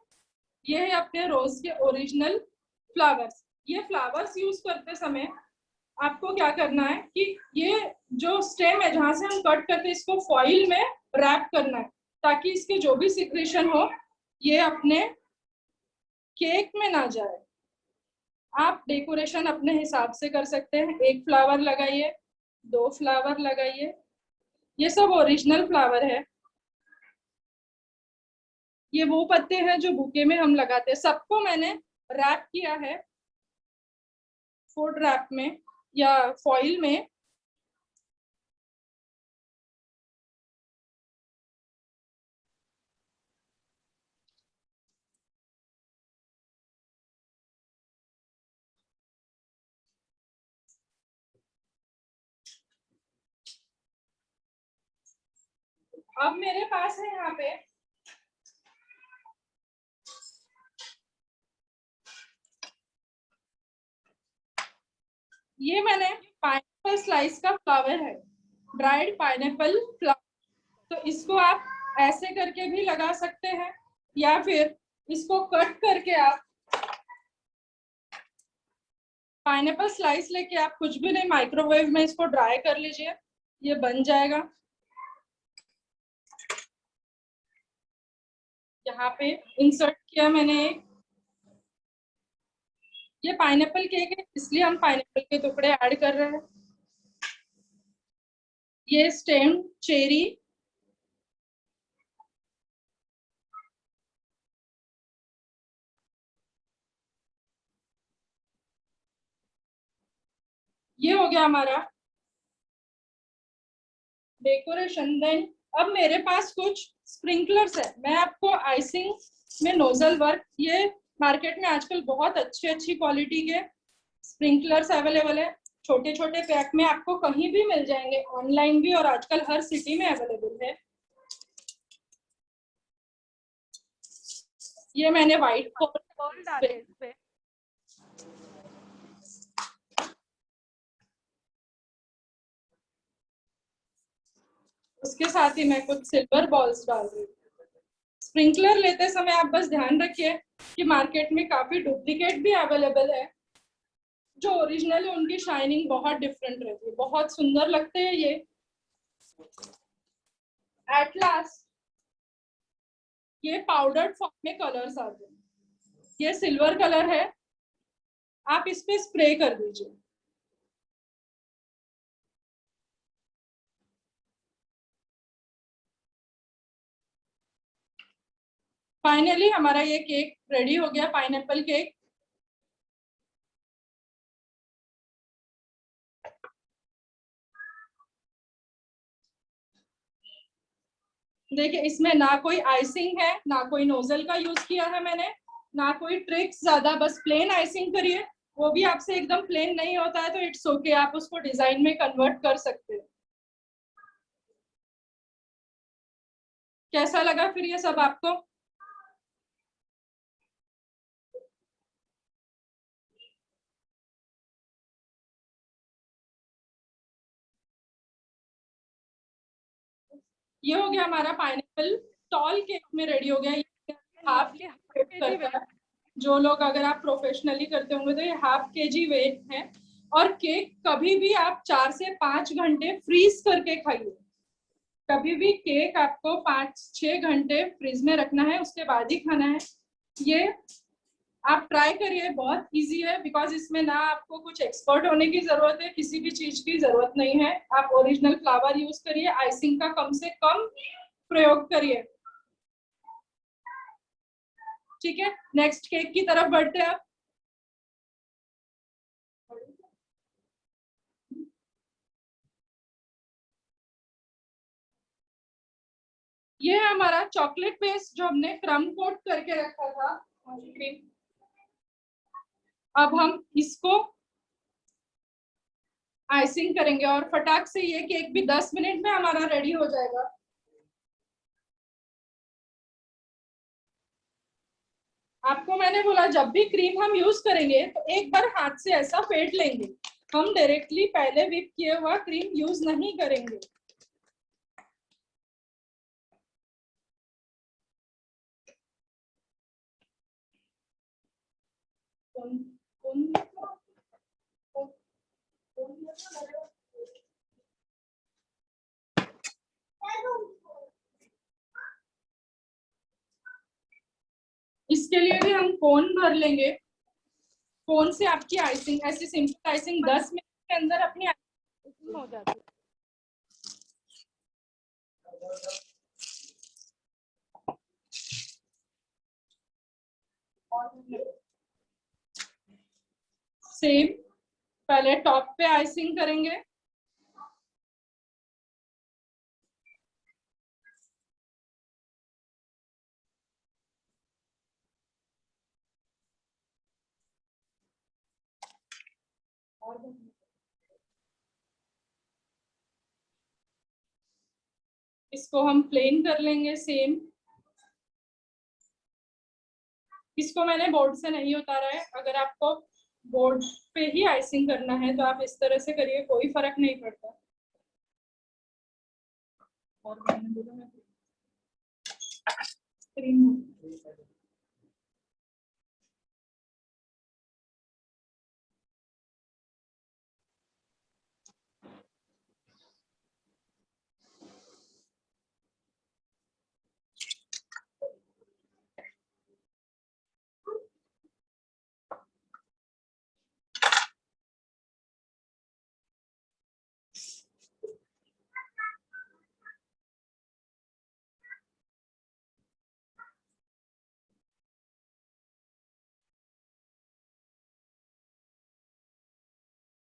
ये है अपने रोज के ओरिजिनल फ्लावर्स। ये फ्लावर्स यूज करते समय आपको क्या करना है कि ये जो स्टेम है जहां से हम कट करते हैं, इसको फॉइल में रैप करना है, ताकि इसके जो भी सिक्रेशन हो ये अपने केक में ना जाए। आप डेकोरेशन अपने हिसाब से कर सकते हैं। 1 फ्लावर लगाइए, 2 फ्लावर लगाइए, ये सब ओरिजिनल फ्लावर है। ये वो पत्ते हैं जो बुके में हम लगाते हैं। सबको मैंने रैप किया है फूड रैप में या फॉइल में। अब मेरे पास है यहाँ पे ये मैंने पाइनएप्पल स्लाइस का फ्लावर है, ड्राइड पाइनएप्पल फ्लावर। तो इसको आप ऐसे करके भी लगा सकते हैं या फिर इसको कट करके आप पाइनएप्पल स्लाइस लेके आप कुछ भी नहीं, माइक्रोवेव में इसको ड्राई कर लीजिए, ये बन जाएगा। यहाँ पे इंसर्ट किया मैंने एक, ये पाइनएप्पल केक है इसलिए हम पाइनएप्पल के टुकड़े ऐड कर रहे हैं। ये स्टेम चेरी, ये हो गया हमारा डेकोरेशन। देन अब मेरे पास कुछ स्प्रिंकलर्स है। मैं आपको आइसिंग में नोजल वर्क, ये मार्केट में आजकल बहुत अच्छी क्वालिटी के स्प्रिंकलर्स अवेलेबल है। छोटे छोटे पैक में आपको कहीं भी मिल जाएंगे, ऑनलाइन भी, और आजकल हर सिटी में अवेलेबल है। ये मैंने व्हाइट डाले इस पे। उसके साथ ही मैं कुछ सिल्वर बॉल्स डाल रही हूँ। स्प्रिंकलर लेते समय आप बस ध्यान रखिए कि मार्केट में काफी डुप्लीकेट भी अवेलेबल है। जो ओरिजिनल है उनकी शाइनिंग बहुत डिफरेंट रहती है, बहुत सुंदर लगते हैं ये। एट लास्ट ये पाउडर्ड फॉर्म में कलर्स आते हैं। ये सिल्वर कलर है, आप इस पे स्प्रे कर दीजिए। फाइनली हमारा ये केक रेडी हो गया, पाइनएप्पल केक। देखिए इसमें ना कोई आइसिंग है, ना कोई नोजल का यूज किया है मैंने, ना कोई ट्रिक्स ज्यादा, बस प्लेन आइसिंग करिए। वो भी आपसे एकदम प्लेन नहीं होता है तो इट्स ओके, आप उसको डिजाइन में कन्वर्ट कर सकते हैं। कैसा लगा फिर ये सब आपको? ये हो गया हमारा पाइनएप्पल टॉल केक में रेडी हो गया। हाफ केक करता है, जो लोग अगर आप प्रोफेशनली करते होंगे तो ये ½ kg वेट है। और केक कभी भी आप 4 से 5 घंटे फ्रीज करके खाइए। कभी भी केक आपको 5-6 घंटे फ्रीज में रखना है, उसके बाद ही खाना है। ये आप ट्राई करिए, बहुत इजी है, बिकॉज इसमें ना आपको कुछ एक्सपर्ट होने की जरूरत है, किसी भी चीज की जरूरत नहीं है। आप ओरिजिनल फ्लावर यूज करिए, आइसिंग का कम से कम प्रयोग करिए। ठीक है, नेक्स्ट केक की तरफ बढ़ते हैं आप। ये है हमारा चॉकलेट पेस्ट जो हमने क्रम कोट करके रखा था क्रीम। अब हम इसको आइसिंग करेंगे और फटाक से ये केक भी 10 मिनट में हमारा रेडी हो जाएगा। आपको मैंने बोला जब भी क्रीम हम यूज करेंगे तो एक बार हाथ से ऐसा फेंट लेंगे, हम डायरेक्टली पहले विप किया हुआ क्रीम यूज नहीं करेंगे। इसके लिए भी हम कोन भर लेंगे। कोन से आपकी आइसिंग, ऐसी सिंपल आइसिंग 10 मिनट के अंदर अपनी आइसिंग हो जाती है। सेम पहले टॉप पे आइसिंग करेंगे, इसको हम प्लेन कर लेंगे सेम। इसको मैंने बोर्ड से नहीं उतारा है, अगर आपको बोर्ड पे ही आइसिंग करना है तो आप इस तरह से करिए, कोई फर्क नहीं पड़ता। और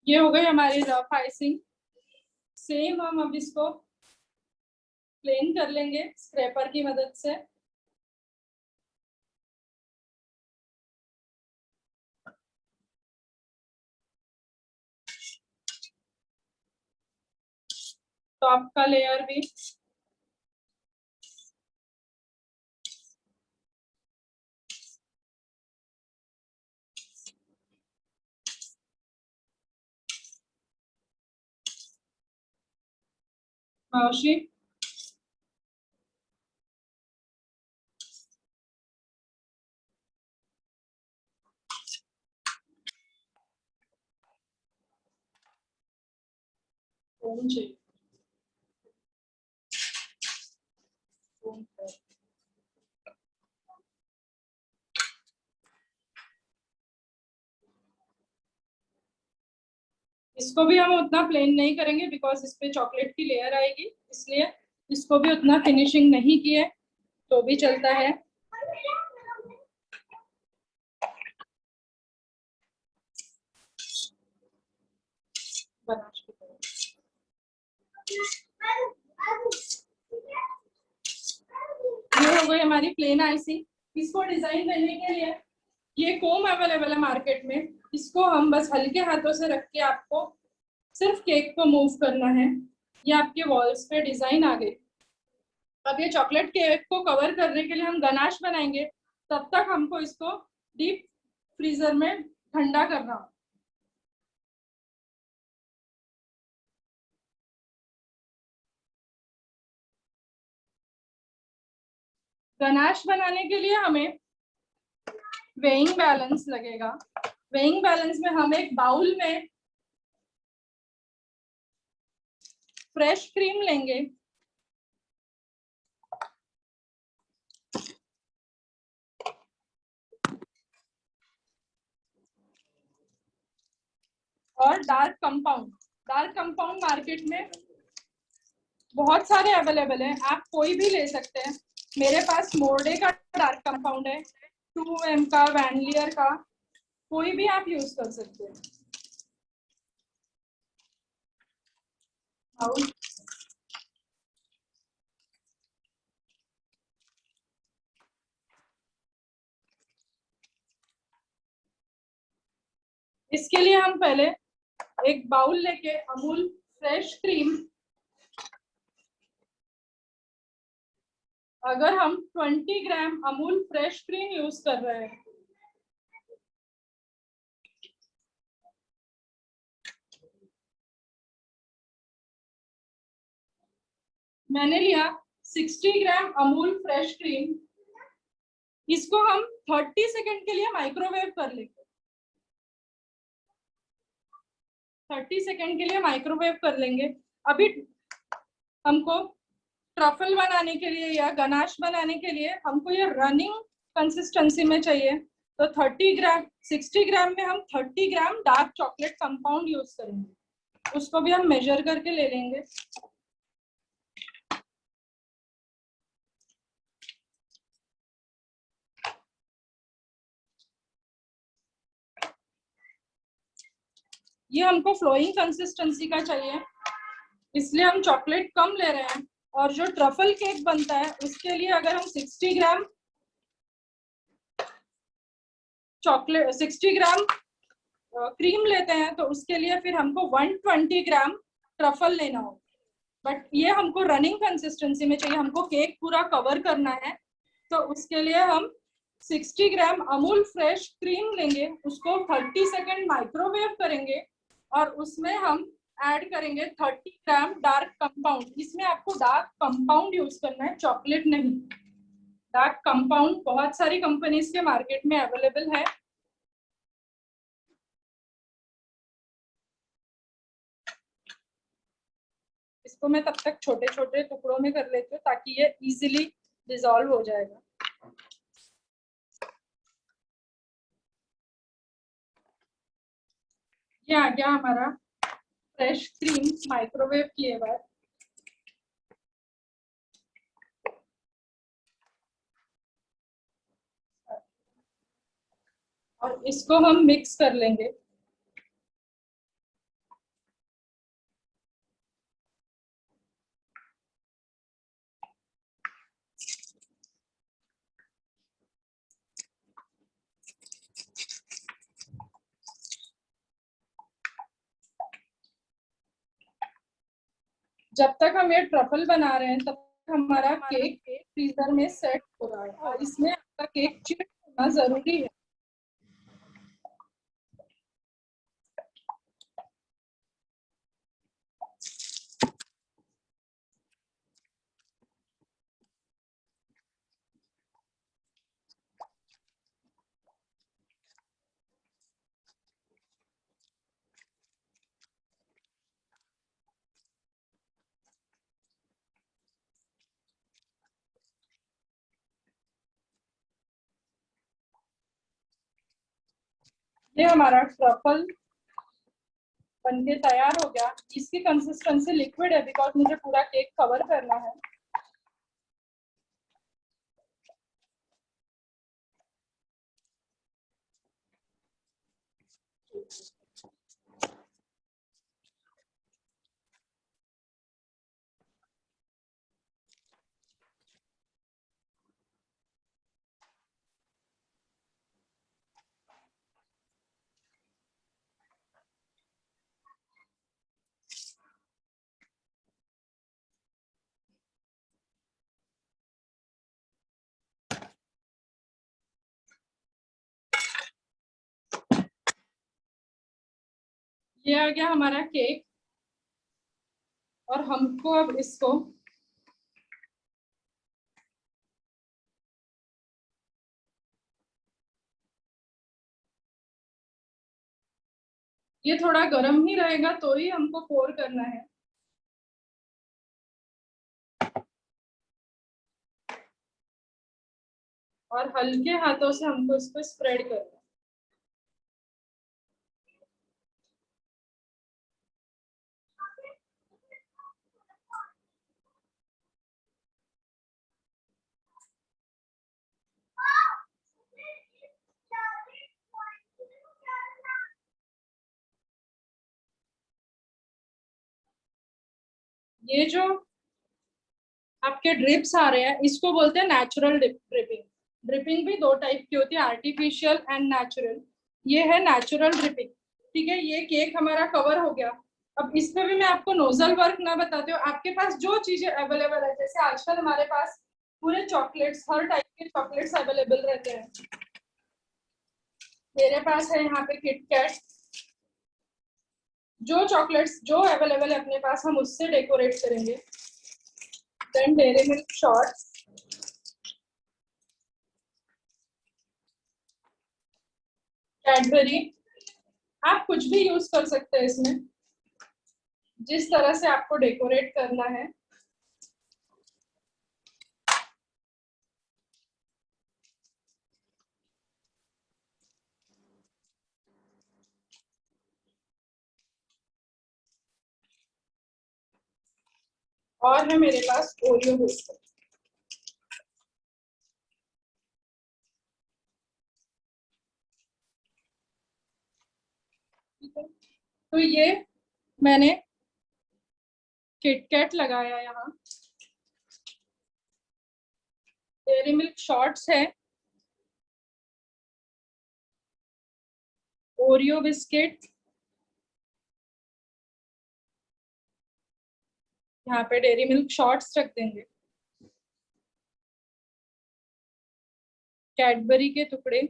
ये हो गई हमारी रफ आइसिंग। सेम हम अब इसको प्लेन कर लेंगे स्क्रैपर की मदद से। टॉप का लेयर भी मावशी चाहिए। इसको भी हम उतना प्लेन नहीं करेंगे बिकॉज इस पे चॉकलेट की लेयर आएगी, इसलिए इसको भी उतना फिनिशिंग नहीं किए तो भी चलता है। ये हो गई हमारी प्लेन आइसिंग। इसको डिजाइन करने के लिए ये कोम अवेलेबल है मार्केट में, इसको हम बस हल्के हाथों से रख के आपको सिर्फ केक को मूव करना है, ये आपके वॉल्स पे डिजाइन आ गई। अब ये चॉकलेट केक को कवर करने के लिए हम गनाश बनाएंगे, तब तक हमको इसको डीप फ्रीजर में ठंडा करना होगा। गनाश बनाने के लिए हमें वेइंग बैलेंस लगेगा। वेइंग बैलेंस में हम एक बाउल में फ्रेश क्रीम लेंगे, और डार्क कंपाउंड मार्केट में बहुत सारे अवेलेबल हैं, आप कोई भी ले सकते हैं। मेरे पास मोर्डे का डार्क कंपाउंड है, 2M का, वैनलियर का, कोई भी आप यूज कर सकते हैं। इसके लिए हम पहले एक बाउल लेके अमूल फ्रेश क्रीम, अगर हम 20 ग्राम अमूल फ्रेश क्रीम यूज कर रहे हैं, मैंने लिया 60 ग्राम अमूल फ्रेश क्रीम, इसको हम 30 सेकंड के लिए माइक्रोवेव कर लेंगे। 30 सेकंड के लिए माइक्रोवेव कर लेंगे। अभी हमको ट्रफल बनाने के लिए या गनाश बनाने के लिए हमको ये रनिंग कंसिस्टेंसी में चाहिए, तो 60 ग्राम में हम 30 ग्राम डार्क चॉकलेट कंपाउंड यूज करेंगे, उसको भी हम मेजर करके ले लेंगे। ये हमको फ्लोइंग कंसिस्टेंसी का चाहिए, इसलिए हम चॉकलेट कम ले रहे हैं। और जो ट्रफल केक बनता है उसके लिए अगर हम 60 ग्राम चॉकलेट 60 ग्राम क्रीम लेते हैं, तो उसके लिए फिर हमको 120 ग्राम ट्रफल लेना होगा। बट ये हमको रनिंग कंसिस्टेंसी में चाहिए, हमको केक पूरा कवर करना है, तो उसके लिए हम 60 ग्राम अमूल फ्रेश क्रीम लेंगे, उसको 30 सेकेंड माइक्रोवेव करेंगे और उसमें हम ऐड करेंगे 30 ग्राम डार्क कंपाउंड। इसमें आपको डार्क कंपाउंड यूज करना है, चॉकलेट नहीं। डार्क कंपाउंड बहुत सारी कंपनीज के मार्केट में अवेलेबल है। इसको मैं तब तक छोटे छोटे टुकड़ों में कर लेती हूँ ताकि ये इजीली डिसॉल्व हो जाएगा। ये आ गया हमारा फ्रेश क्रीम माइक्रोवेव किए बाद। और इसको हम मिक्स कर लेंगे। जब तक हम ये ट्रफल बना रहे हैं तब तक हमारा केक फ्रीजर में सेट हो रहा है, और इसमें आपका केक चिट होना जरूरी है। ये हमारा ट्रफल बनके तैयार हो गया। इसकी कंसिस्टेंसी लिक्विड है बिकॉज मुझे पूरा केक कवर करना है। ये आ गया हमारा केक, और हमको अब इसको ये थोड़ा गर्म ही रहेगा तो ही हमको पोर करना है। और हल्के हाथों से हमको इसको स्प्रेड करना है। ये जो आपके ड्रिप्स आ रहे हैं इसको बोलते हैं नेचुरल ड्रिपिंग। ड्रिपिंग भी दो टाइप की होती है, आर्टिफिशियल एंड नेचुरल। ये है नेचुरल ड्रिपिंग, ठीक है। ये केक हमारा कवर हो गया। अब इसमें भी मैं आपको नोजल वर्क ना बताती हूँ, आपके पास जो चीजें अवेलेबल है, जैसे आजकल हमारे पास पूरे चॉकलेट्स, हर टाइप के चॉकलेट्स अवेलेबल रहते हैं। मेरे पास है यहाँ पे किटकैट, जो चॉकलेट्स जो अवेलेबल है अपने पास हम उससे डेकोरेट करेंगे। Then dairy milk shorts, Cadbury, आप कुछ भी यूज कर सकते हैं इसमें, जिस तरह से आपको डेकोरेट करना है। और है मेरे पास ओरियो बिस्कुट। ठीक है, तो ये मैंने किटकैट लगाया यहाँ, डेयरी मिल्क शॉर्ट्स है, ओरियो बिस्किट, यहाँ पे डेयरी मिल्क शॉर्ट्स रख देंगे, कैडबरी के टुकड़े।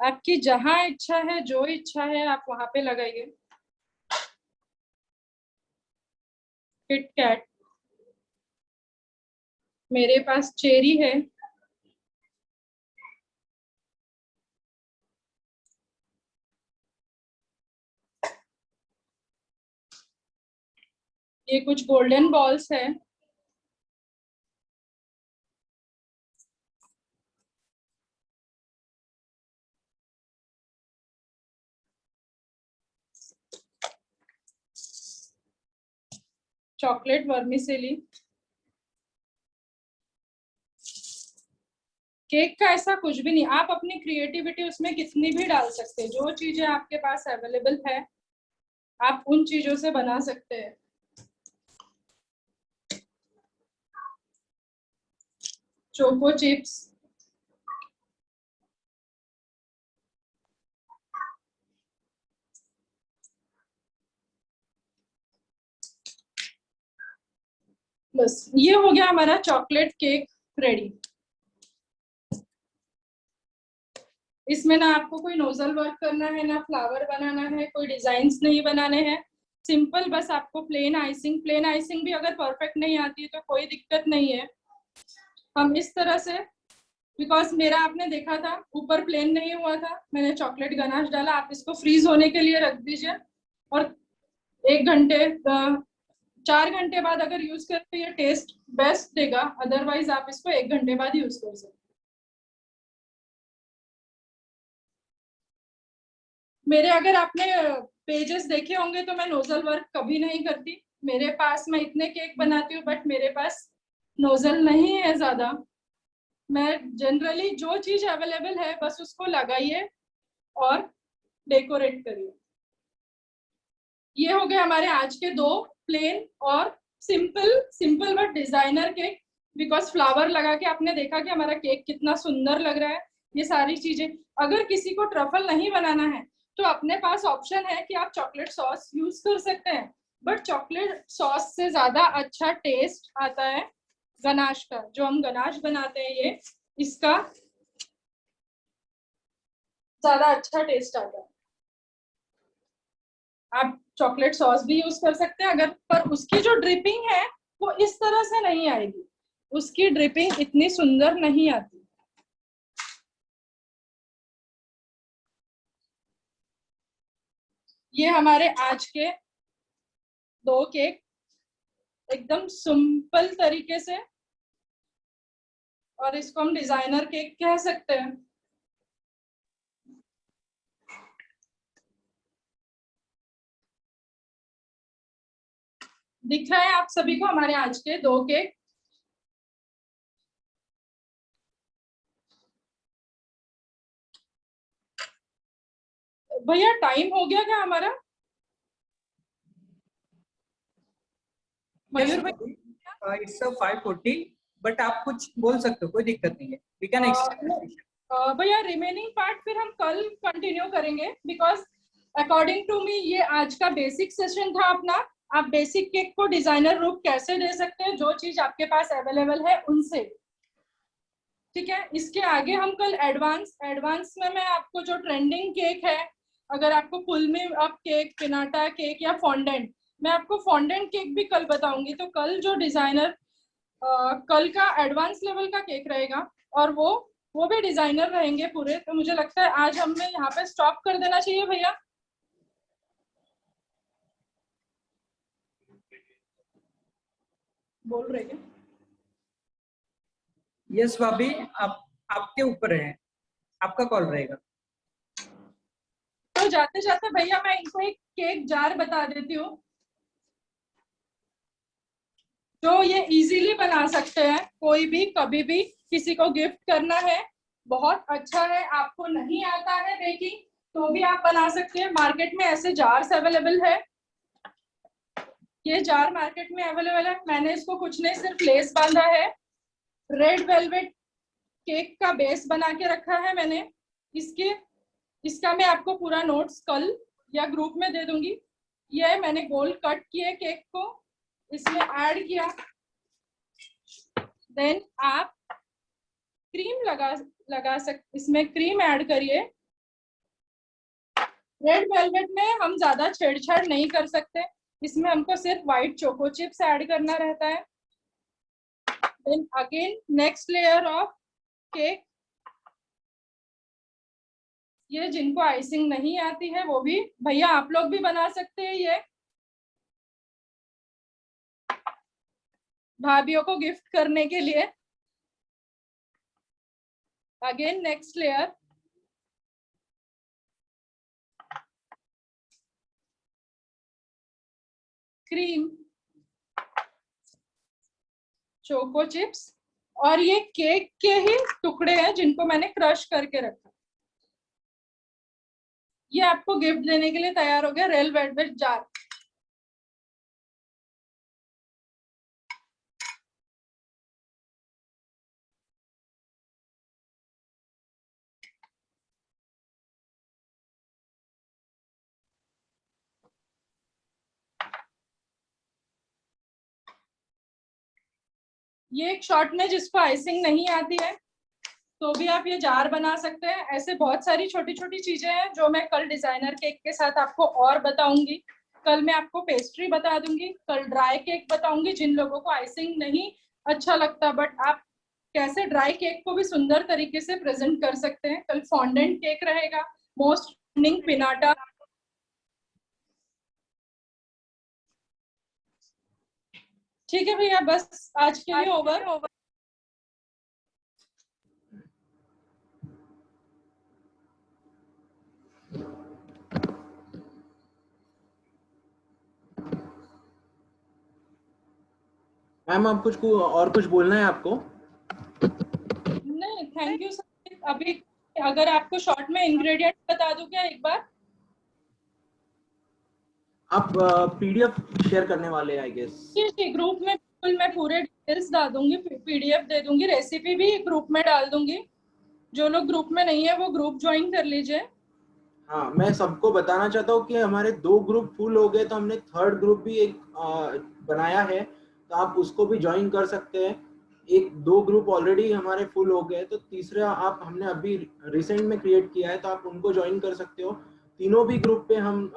आपकी जहां इच्छा है, जो इच्छा है आप वहां पे लगाइए। किटकैट, मेरे पास चेरी है, ये कुछ गोल्डन बॉल्स है, चॉकलेट वर्मिसेली। केक का ऐसा कुछ भी नहीं, आप अपनी क्रिएटिविटी उसमें कितनी भी डाल सकते हैं। जो चीजें आपके पास अवेलेबल है आप उन चीजों से बना सकते हैं। चोको चिप्स, बस ये हो गया हमारा चॉकलेट केक रेडी। इसमें ना आपको कोई नोजल वर्क करना है, ना फ्लावर बनाना है, कोई डिजाइन्स नहीं बनाने हैं, सिंपल बस आपको प्लेन आइसिंग। प्लेन आइसिंग भी अगर परफेक्ट नहीं आती है तो कोई दिक्कत नहीं है। हम इस तरह से, बिकॉज मेरा आपने देखा था ऊपर प्लेन नहीं हुआ था, मैंने चॉकलेट गनाश डाला। आप इसको फ्रीज होने के लिए रख दीजिए और 1 घंटे 4 घंटे बाद अगर यूज करते हैं ये टेस्ट बेस्ट देगा, अदरवाइज आप इसको 1 घंटे बाद यूज कर सकते। मेरे अगर आपने पेजेस देखे होंगे तो मैं नोजल वर्क कभी नहीं करती। मेरे पास, मैं इतने केक बनाती हूँ बट मेरे पास नोजल नहीं है ज्यादा। मैं जनरली जो चीज अवेलेबल है बस उसको लगाइए और डेकोरेट करिए। ये हो गए हमारे आज के 2 प्लेन और simple but designer cake. Because flower लगा के आपने देखा कि हमारा केक कितना सुंदर लग रहा है। ये सारी चीजें, अगर किसी को ट्रफल नहीं बनाना है तो अपने पास ऑप्शन है कि आप चॉकलेट सॉस यूज कर सकते हैं, बट चॉकलेट सॉस से ज्यादा अच्छा टेस्ट आता है गनाश का। जो हम गनाश बनाते हैं ये, इसका ज्यादा अच्छा टेस्ट आता है। आप चॉकलेट सॉस भी यूज कर सकते हैं अगर, पर उसकी जो ड्रिपिंग है वो इस तरह से नहीं आएगी, उसकी ड्रिपिंग इतनी सुंदर नहीं आती। ये हमारे आज के 2 केक एकदम सिंपल तरीके से, और इसको हम डिजाइनर केक कह सकते हैं। दिख रहा है आप सभी को हमारे आज के 2 केक? भैया टाइम हो गया क्या हमारा? मयूर भाई, इट्स 5:40, बट आप कुछ बोल सकते हो, कोई दिक्कत नहीं है। We can extend. भैया रिमेनिंग पार्ट फिर हम कल कंटिन्यू करेंगे, बिकॉज अकॉर्डिंग टू मी ये आज का बेसिक सेशन था अपना। आप बेसिक केक को डिजाइनर रूप कैसे दे सकते हैं, जो चीज आपके पास अवेलेबल है उनसे, ठीक है। इसके आगे हम कल एडवांस में मैं आपको जो ट्रेंडिंग केक है, अगर आपको फुल में आप केक, पिनाटा केक या फॉन्डेंट, मैं आपको फॉन्डेंट केक भी कल बताऊंगी। तो कल जो डिजाइनर कल का एडवांस लेवल का केक रहेगा, और वो भी डिजाइनर रहेंगे पूरे। तो मुझे लगता है आज हमें यहाँ पे स्टॉप कर देना चाहिए भैया। बोल रहे हैं? यस भाभी, आपके ऊपर है, आपका कॉल रहेगा। तो जाते जाते भैया मैं इनको एक केक जार बता देती हूँ, जो ये इजीली बना सकते हैं। कोई भी कभी भी किसी को गिफ्ट करना है, बहुत अच्छा है। आपको नहीं आता है बेकिंग तो भी आप बना सकते हैं। मार्केट में ऐसे जार्स अवेलेबल है, ये जार मार्केट में अवेलेबल है। मैंने इसको कुछ नहीं, सिर्फ लेस बांधा है। रेड वेलवेट केक का बेस बना के रखा है मैंने। इसका मैं आपको पूरा नोट्स कल या ग्रुप में दे दूंगी। ये मैंने गोल कट किए केक को, इसमें ऐड किया। देन आप क्रीम लगा इसमें क्रीम ऐड करिए। रेड वेलवेट में हम ज्यादा छेड़छाड़ नहीं कर सकते, इसमें हमको सिर्फ व्हाइट चोको चिप्स ऐड करना रहता है। Then again next layer of cake. ये जिनको आइसिंग नहीं आती है वो भी भैया आप लोग भी बना सकते हैं, ये भाभियों को गिफ्ट करने के लिए। Again next layer, cream, choco chips, और ये केक के ही टुकड़े हैं जिनको मैंने क्रश करके रखा। ये आपको गिफ्ट देने के लिए तैयार हो गया रेड वेलवेट जार। ये एक शॉर्ट में जिसको आइसिंग नहीं आती है तो भी आप ये जार बना सकते हैं। ऐसे बहुत सारी छोटी छोटी चीजें हैं जो मैं कल डिजाइनर केक के साथ आपको और बताऊंगी। कल मैं आपको पेस्ट्री बता दूंगी, कल ड्राई केक बताऊंगी। जिन लोगों को आइसिंग नहीं अच्छा लगता, बट आप कैसे ड्राई केक को भी सुंदर तरीके से प्रेजेंट कर सकते हैं। कल फॉन्डेंट केक रहेगा, मोस्ट ट्रेंडिंग पिनाटा। ठीक है भैया, बस आज के लिए ओवर। मैम आप कुछ बोलना है आपको? नहीं, थैंक यू सर। अभी अगर आपको शॉर्ट में इंग्रेडिएंट बता दूं क्या एक बार? आप पीडीएफ शेयर करने वाले हैं आई गेस। जी, ग्रुप में बिल्कुल मैं पूरे डिटेल्स डाल दूंगी, पीडीएफ दे दूंगी, रेसिपी भी ग्रुप में डाल दूंगी। जो लोग ग्रुप में नहीं है वो ग्रुप ज्वाइन कर लीजिए। हाँ, मैं सबको बताना चाहता हूँ कि हमारे 2 ग्रुप फुल हो गए, तो हमने 3rd ग्रुप भी एक बनाया है, तो आप उसको भी ज्वाइन कर सकते हैं। 2 ग्रुप ऑलरेडी हमारे फुल हो गए, तो तीसरा आप हमने अभी रिसेंट में क्रिएट किया है, तो आप उनको ज्वाइन कर सकते हो। तीनों भी ग्रुप पे हम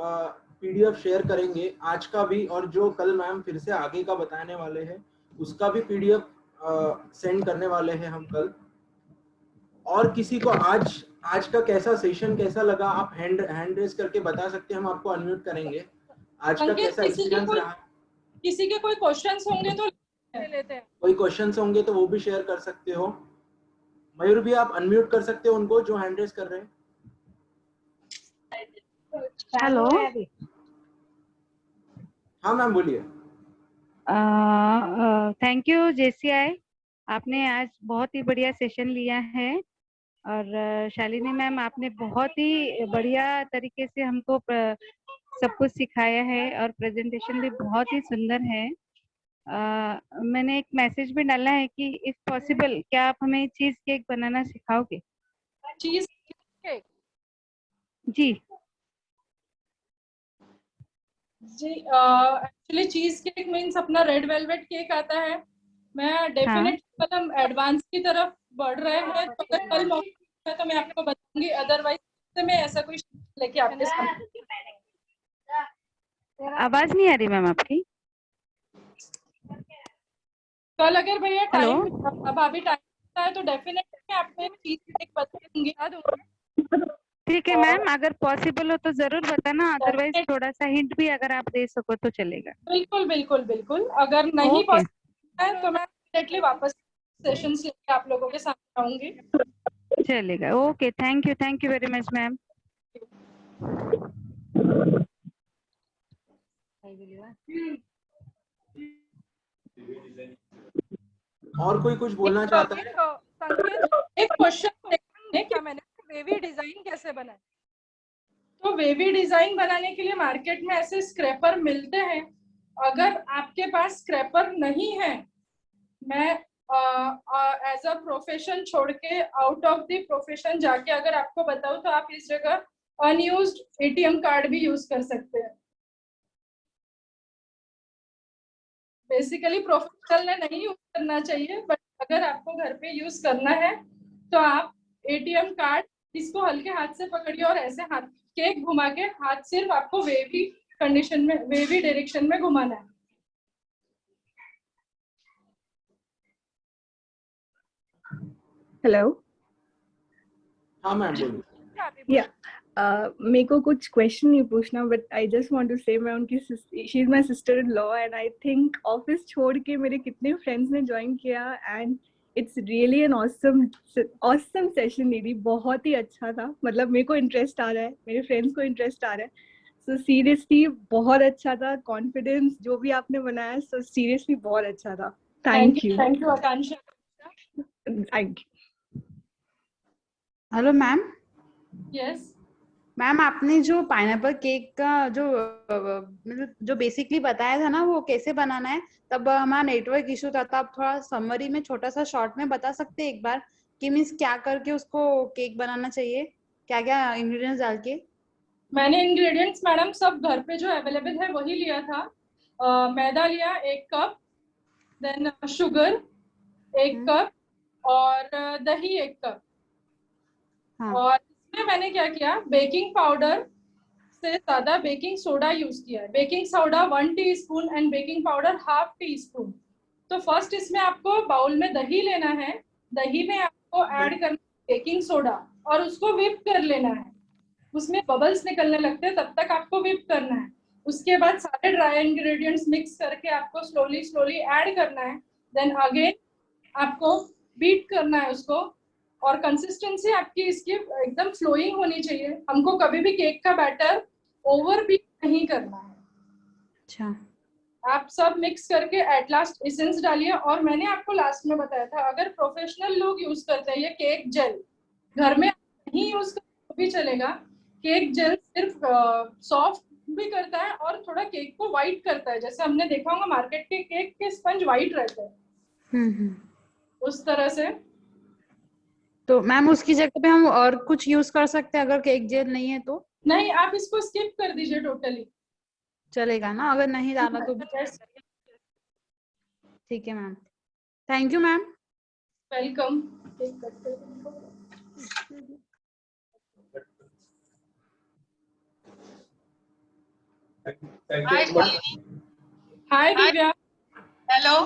पीडीएफ शेयर करेंगे, आज का भी और जो कल मैम फिर से आगे का बताने वाले हैं उसका भी पीडीएफ सेंड करने वाले हैं हम कल। और किसी को आज आज का कैसा सेशन कैसा लगा, आप हैंड रेज करके बता सकते हैं, हम आपको अनम्यूट करेंगे। आज का संकेत, कैसा एक्सपीरियंस रहा? किसी के कोई क्वेश्चंस होंगे तो लेते हैं। कोई क्वेश्चंस होंगे तो वो भी शेयर कर सकते हो। मयूर भी आप अनम्यूट कर सकते हो उनको जो हैंड रेज कर रहे हैं। हेलो, हाँ मैम बोलिए। थैंक यू जेसीआई, आपने आज बहुत ही बढ़िया सेशन लिया है। और शालिनी मैम, आपने बहुत ही बढ़िया तरीके से हमको सब कुछ सिखाया है और प्रेजेंटेशन भी बहुत ही सुंदर है। मैंने एक मैसेज भी डाला है कि इफ पॉसिबल क्या आप हमें चीज केक बनाना सिखाओगे? Cheesecake? जी जी, एक्चुअली चीज केक मीन्स अपना रेड वेलवेट केक आता है। मैं डेफिनेटली मतलब एडवांस की तरफ बढ़ रहे हैं, तो अगर कल मौका है तो मैं आपको बताऊंगी, अदरवाइज मैं ऐसा कोई लेके आपके सामने। आवाज नहीं आ रही मैम आपकी। कल अगर भैया टाइम, अब अभी टाइम है तो डेफिनेटली मैं आपको एक चीज केक बताऊंगी। ठीक है मैम, अगर पॉसिबल हो तो जरूर बताना, अदरवाइज थोड़ा सा हिंट भी अगर आप दे सको तो चलेगा। बिल्कुल बिल्कुल बिल्कुल, अगर नहीं पॉसिबल है तो मैं डेफिनेटली वापस सेशंस लेके आप लोगों के सामने आऊंगी। चलेगा, okay, thank you very much ma'am. और कोई कुछ बोलना चाहता है? संकेत, एक क्वेश्चन क्या मैंने वेवी डिजाइन कैसे बनाए? तो वेवी डिजाइन बनाने के लिए मार्केट में ऐसे स्क्रैपर मिलते हैं। अगर आपके पास स्क्रैपर नहीं है, मैं एज अ प्रोफेशन छोड़ के आउट ऑफ द प्रोफेशन जाके अगर आपको बताऊं तो आप इस जगह अनयूज्ड एटीएम कार्ड भी यूज कर सकते हैं। बेसिकली प्रोफेशनल ने नहीं यूज करना चाहिए, बट अगर आपको घर पे यूज करना है तो आप एटीएम कार्ड इसको हल्के हाथ से पकड़िए और ऐसे हाथ केक घुमा के हाथ सिर्फ आपको वेवी कंडीशन में, वेवी डायरेक्शन में घुमाना है। हेलो। हाँ मैम बोलिए। या मेरे को कुछ क्वेश्चन नहीं पूछना, but I just want to say मैं उनकी, she is my sister in law and I think office छोड़ के मेरे कितने फ्रेंड्स ने ज्वाइन किया and it's really an awesome session दीदी, बहुत ही अच्छा था। मतलब मेरे को इंटरेस्ट आ रहा है, मेरे फ्रेंड्स को इंटरेस्ट आ रहा है, सो सीरियसली बहुत अच्छा था। कॉन्फिडेंस जो भी आपने बनाया, सो सीरियसली बहुत अच्छा था। Thank you Akanksha. Thank you. Hello ma'am. Yes ma'am, आपने जो पाइनएप्पल केक का जो मतलब जो बेसिकली बताया था ना, वो कैसे बनाना है, तब हमारा नेटवर्क इशू था, तो आप थोड़ा समरी में छोटा सा शॉर्ट में बता सकते हैं एक बार कि मीन्स क्या करके उसको केक बनाना चाहिए, क्या क्या इंग्रेडिएंट्स डाल के? मैंने इंग्रेडिएंट्स मैडम सब घर पे जो अवेलेबल है वही लिया था। मैदा लिया 1 कप, देन शुगर 1 कप और दही 1 कप। और इसमें मैंने क्या किया, बेकिंग पाउडर से ज्यादा बेकिंग सोडा यूज किया है। Baking soda 1 teaspoon and baking powder ½ teaspoon. तो फर्स्ट इसमें आपको बाउल में दही लेना है, दही में आपको ऐड करना है बेकिंग सोडा और उसको व्हिप कर लेना है। उसमें बबल्स निकलने लगते हैं तब तक आपको व्हिप करना है। उसके बाद सारे ड्राई इंग्रेडिएंट्स मिक्स करके आपको स्लोली स्लोली ऐड करना है। देन अगेन आपको बीट करना है उसको, और कंसिस्टेंसी आपकी इसकी एकदम फ्लोइंग होनी चाहिए। हमको कभी भी केक का बैटर ओवर बीट नहीं करना है। अच्छा, आप सब मिक्स करके एट लास्ट एसेंस डालिए। और मैंने आपको लास्ट में बताया था, अगर प्रोफेशनल लोग यूज करते हैं ये केक जेल, घर में नहीं यूज करते तो भी चलेगा। केक जेल सिर्फ सॉफ्ट भी करता है और थोड़ा केक को व्हाइट करता है। जैसे हमने देखा होगा मार्केट के केक के स्पंज व्हाइट रहते हैं, उस तरह से। तो मैम उसकी जगह पे हम और कुछ यूज कर सकते हैं अगर केक जेल नहीं है तो? नहीं, आप इसको स्किप कर दीजिए टोटली, चलेगा ना अगर नहीं डाला तो भी? ठीक है ma'am, thank you ma'am. Welcome. Hi Divya. Hello.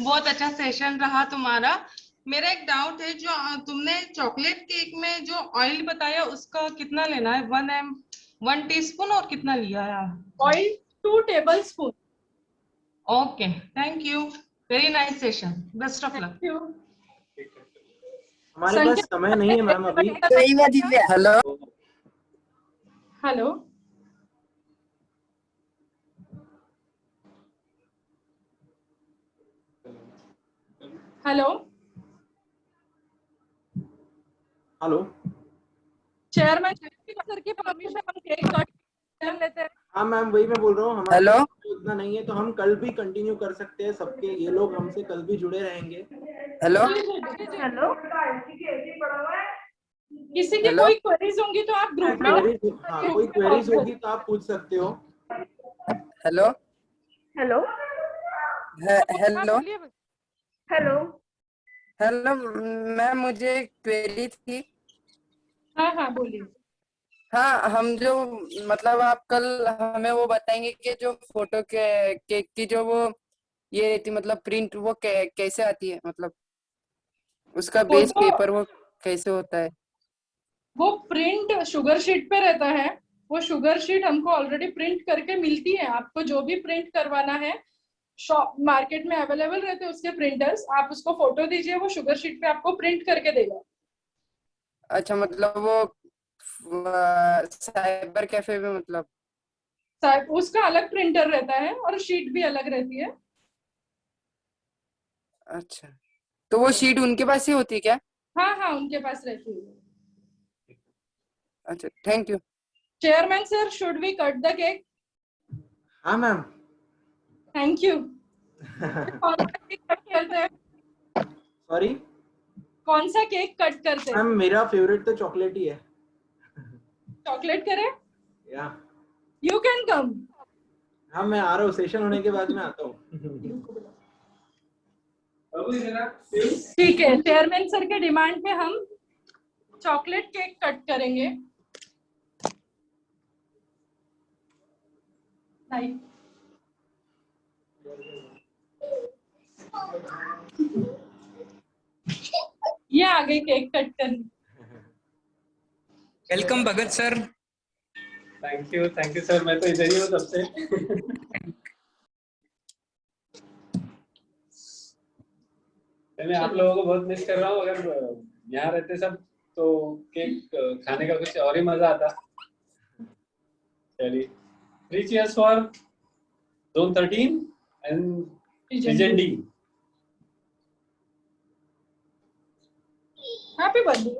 बहुत अच्छा सेशन रहा तुम्हारा। मेरा एक डाउट है, जो तुमने चॉकलेट केक में जो ऑयल बताया उसका कितना लेना है? 1 टीस्पून और कितना लिया है? Oil 2 tablespoon. Okay, thank you, very nice session, best of luck. हमारे पास समय नहीं है मैम अभी। Hello hello hello hello chairman sir की परमिशन हम केक कट कर लेते हैं। हाँ मैम, वही मैं बोल रहा हूँ, हमारे हेलो पास उतना नहीं है तो हम कल भी कंटिन्यू कर सकते हैं। सबके ये लोग हमसे कल भी जुड़े रहेंगे। हेलो हेलो किसी की कोई क्वेरीज होंगी तो आप ग्रुप में हाँ, कोई क्वेरीज होगी तो आप पूछ सकते हो। Hello hello hello hello hello ma'am, मुझे एक क्वेरी थी। हाँ हाँ बोलिए। हाँ, हम जो मतलब आप कल हमें वो बताएंगे कि जो फोटो के केक की जो वो ये रहती मतलब प्रिंट वो कैसे आती है, मतलब उसका बेस फोटो पेपर वो कैसे होता है? वो प्रिंट शुगर शीट पे रहता है। वो शुगर शीट हमको ऑलरेडी प्रिंट करके मिलती है। आपको जो भी प्रिंट करवाना है शॉप मार्केट में अवेलेबल रहते हैं उसके प्रिंटर्स। आप उसको फोटो दीजिए, वो शुगर शीट पे आपको प्रिंट करके देगा। अच्छा, मतलब वो साइबर कैफे में मतलब उसका अलग प्रिंटर रहता है और शीट भी अलग रहती है। अच्छा, तो वो शीट उनके पास ही होती है क्या? हाँ हाँ उनके पास रहती है। अच्छा, thank you. Chairman sir, should we cut the cake? हाँ मैम। Thank you. कौन सा केक कट करते हैं? सॉरी कौन सा केक कट करते हैं? मैम, मेरा फेवरेट तो चॉकलेट ही है। चॉकलेट करें? या यू कैन कम। हाँ, मैं आ रहा हूँ, सेशन होने के बाद में आता हूँ। ठीक है, चेयरमैन सर के डिमांड पे हम चॉकलेट केक कट करेंगे। नहीं ये आ गई केक कट करनी। Welcome Bhagat sir. Thank you sir, मैं तो इधर ही हूँ तब से। मैं आप लोगों को बहुत मिस कर रहा हूँ। अगर यहाँ रहते सब तो केक खाने का कुछ और ही मजा आता। चलिए, 3 cheers for Zone 13 and Region D. Happy birthday.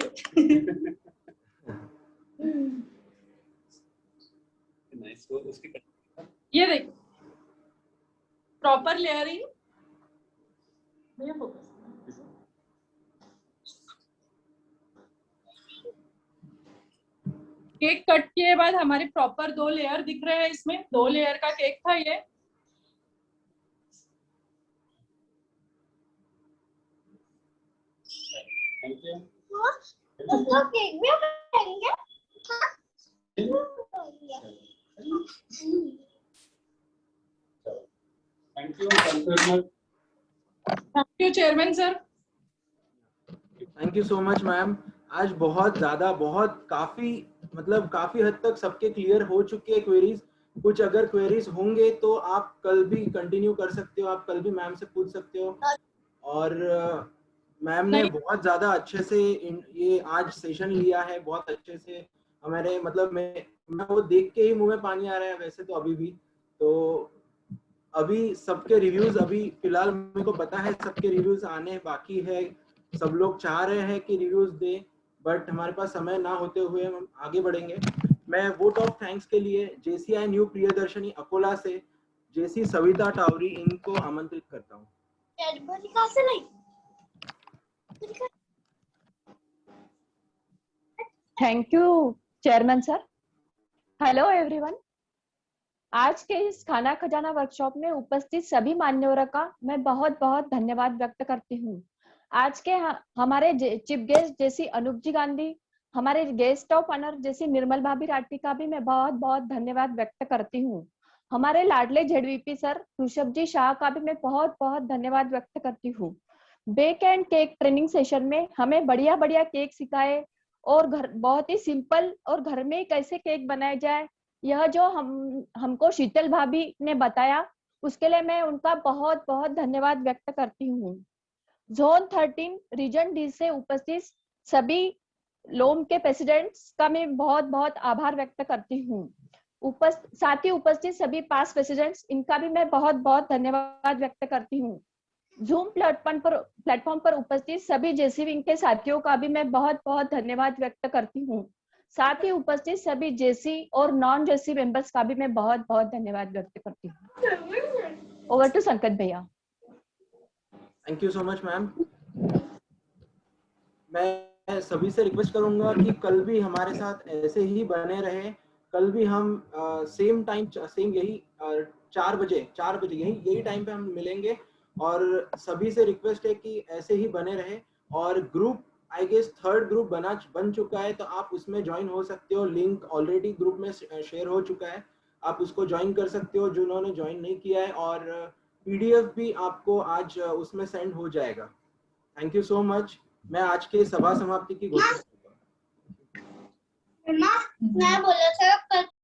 Nice, वो उसकी ये देखो प्रॉपर लेयरिंग। भैया फोकस। केक कट के बाद हमारे प्रॉपर 2 लेयर दिख रहे हैं। इसमें 2 लेयर का केक था ये। Thank you. तो केक भी खाएंगे? Thank you chairman sir. Thank you so much ma'am. आज बहुत ज्यादा काफी हद तक सबके क्लियर हो चुके हैं क्वेरीज। कुछ अगर क्वेरीज होंगे तो आप कल भी कंटिन्यू कर सकते हो, आप कल भी मैम से पूछ सकते हो। और मैम ने बहुत ज्यादा अच्छे से ये आज सेशन लिया है, बहुत अच्छे से हमारे मैं वो देख के ही मुंह में पानी आ रहा है वैसे तो अभी भी। तो अभी सबके रिव्यूज अभी फिलहाल मेरे को पता है सबके रिव्यूज आने बाकी है। सब लोग चाह रहे हैं कि रिव्यूज दे, बट हमारे पास समय ना होते हुए हम आगे बढ़ेंगे। मैं वोट ऑफ थैंक्स के लिए JCI न्यू प्रियदर्शनी अकोला से JC सविता टावरी इनको आमंत्रित करता हूँ। Thank you chairman sir. Hello everyone. आज के इस खाना खजाना वर्कशॉप में उपस्थित सभी मान्यवरों का मैं बहुत बहुत धन्यवाद व्यक्त करती हूँ। आज के हमारे चीफ गेस्ट जैसी अनूप जी गांधी, हमारे गेस्ट ऑफ ऑनर जैसी निर्मल भाभी राठी का भी मैं बहुत बहुत धन्यवाद व्यक्त करती हूँ। हमारे लाडले ZVP सर ऋषभ जी शाह का भी मैं बहुत बहुत धन्यवाद व्यक्त करती हूँ। Bake and cake training session में हमें बढ़िया बढ़िया केक सिखाए और घर बहुत ही सिंपल और घर में ही कैसे केक बनाया जाए, यह जो हमको शीतल भाभी ने बताया, उसके लिए मैं उनका बहुत बहुत धन्यवाद व्यक्त करती हूँ। जोन 13 रीजन डी से उपस्थित सभी लोम के प्रेसिडेंट्स का मैं बहुत बहुत आभार व्यक्त करती हूँ। साथ ही उपस्थित सभी पास प्रेसिडेंट्स, इनका भी मैं बहुत बहुत धन्यवाद व्यक्त करती हूँ। जूम प्लेटफॉर्म पर उपस्थित सभी जेसी विंग के साथियों का भी मैं बहुत बहुत धन्यवाद व्यक्त करती हूँ। साथ ही उपस्थित सभी जेसी और नॉन जेसी मेंबर्स का भी मैं बहुत बहुत धन्यवाद व्यक्त करती हूँ। ओवर टू संकट भैया। Thank you so much ma'am. मैं सभी से रिक्वेस्ट करूंगा कि कल भी हमारे साथ ऐसे ही बने रहे। कल भी हम सेम टाइम सेम यही 4 बजे यही टाइम पे हम मिलेंगे और सभी से रिक्वेस्ट है कि ऐसे ही बने रहे। और group I guess 3rd group बन चुका है, तो आप उसमें ज्वाइन हो सकते हो। लिंक ऑलरेडी ग्रुप में शेयर हो चुका है, आप उसको ज्वाइन कर सकते हो जिन्होंने ज्वाइन नहीं किया है, और पीडीएफ भी आपको आज उसमें सेंड हो जाएगा। Thank you so much. मैं आज के सभा समाप्ति की घोषणा मैं बोला था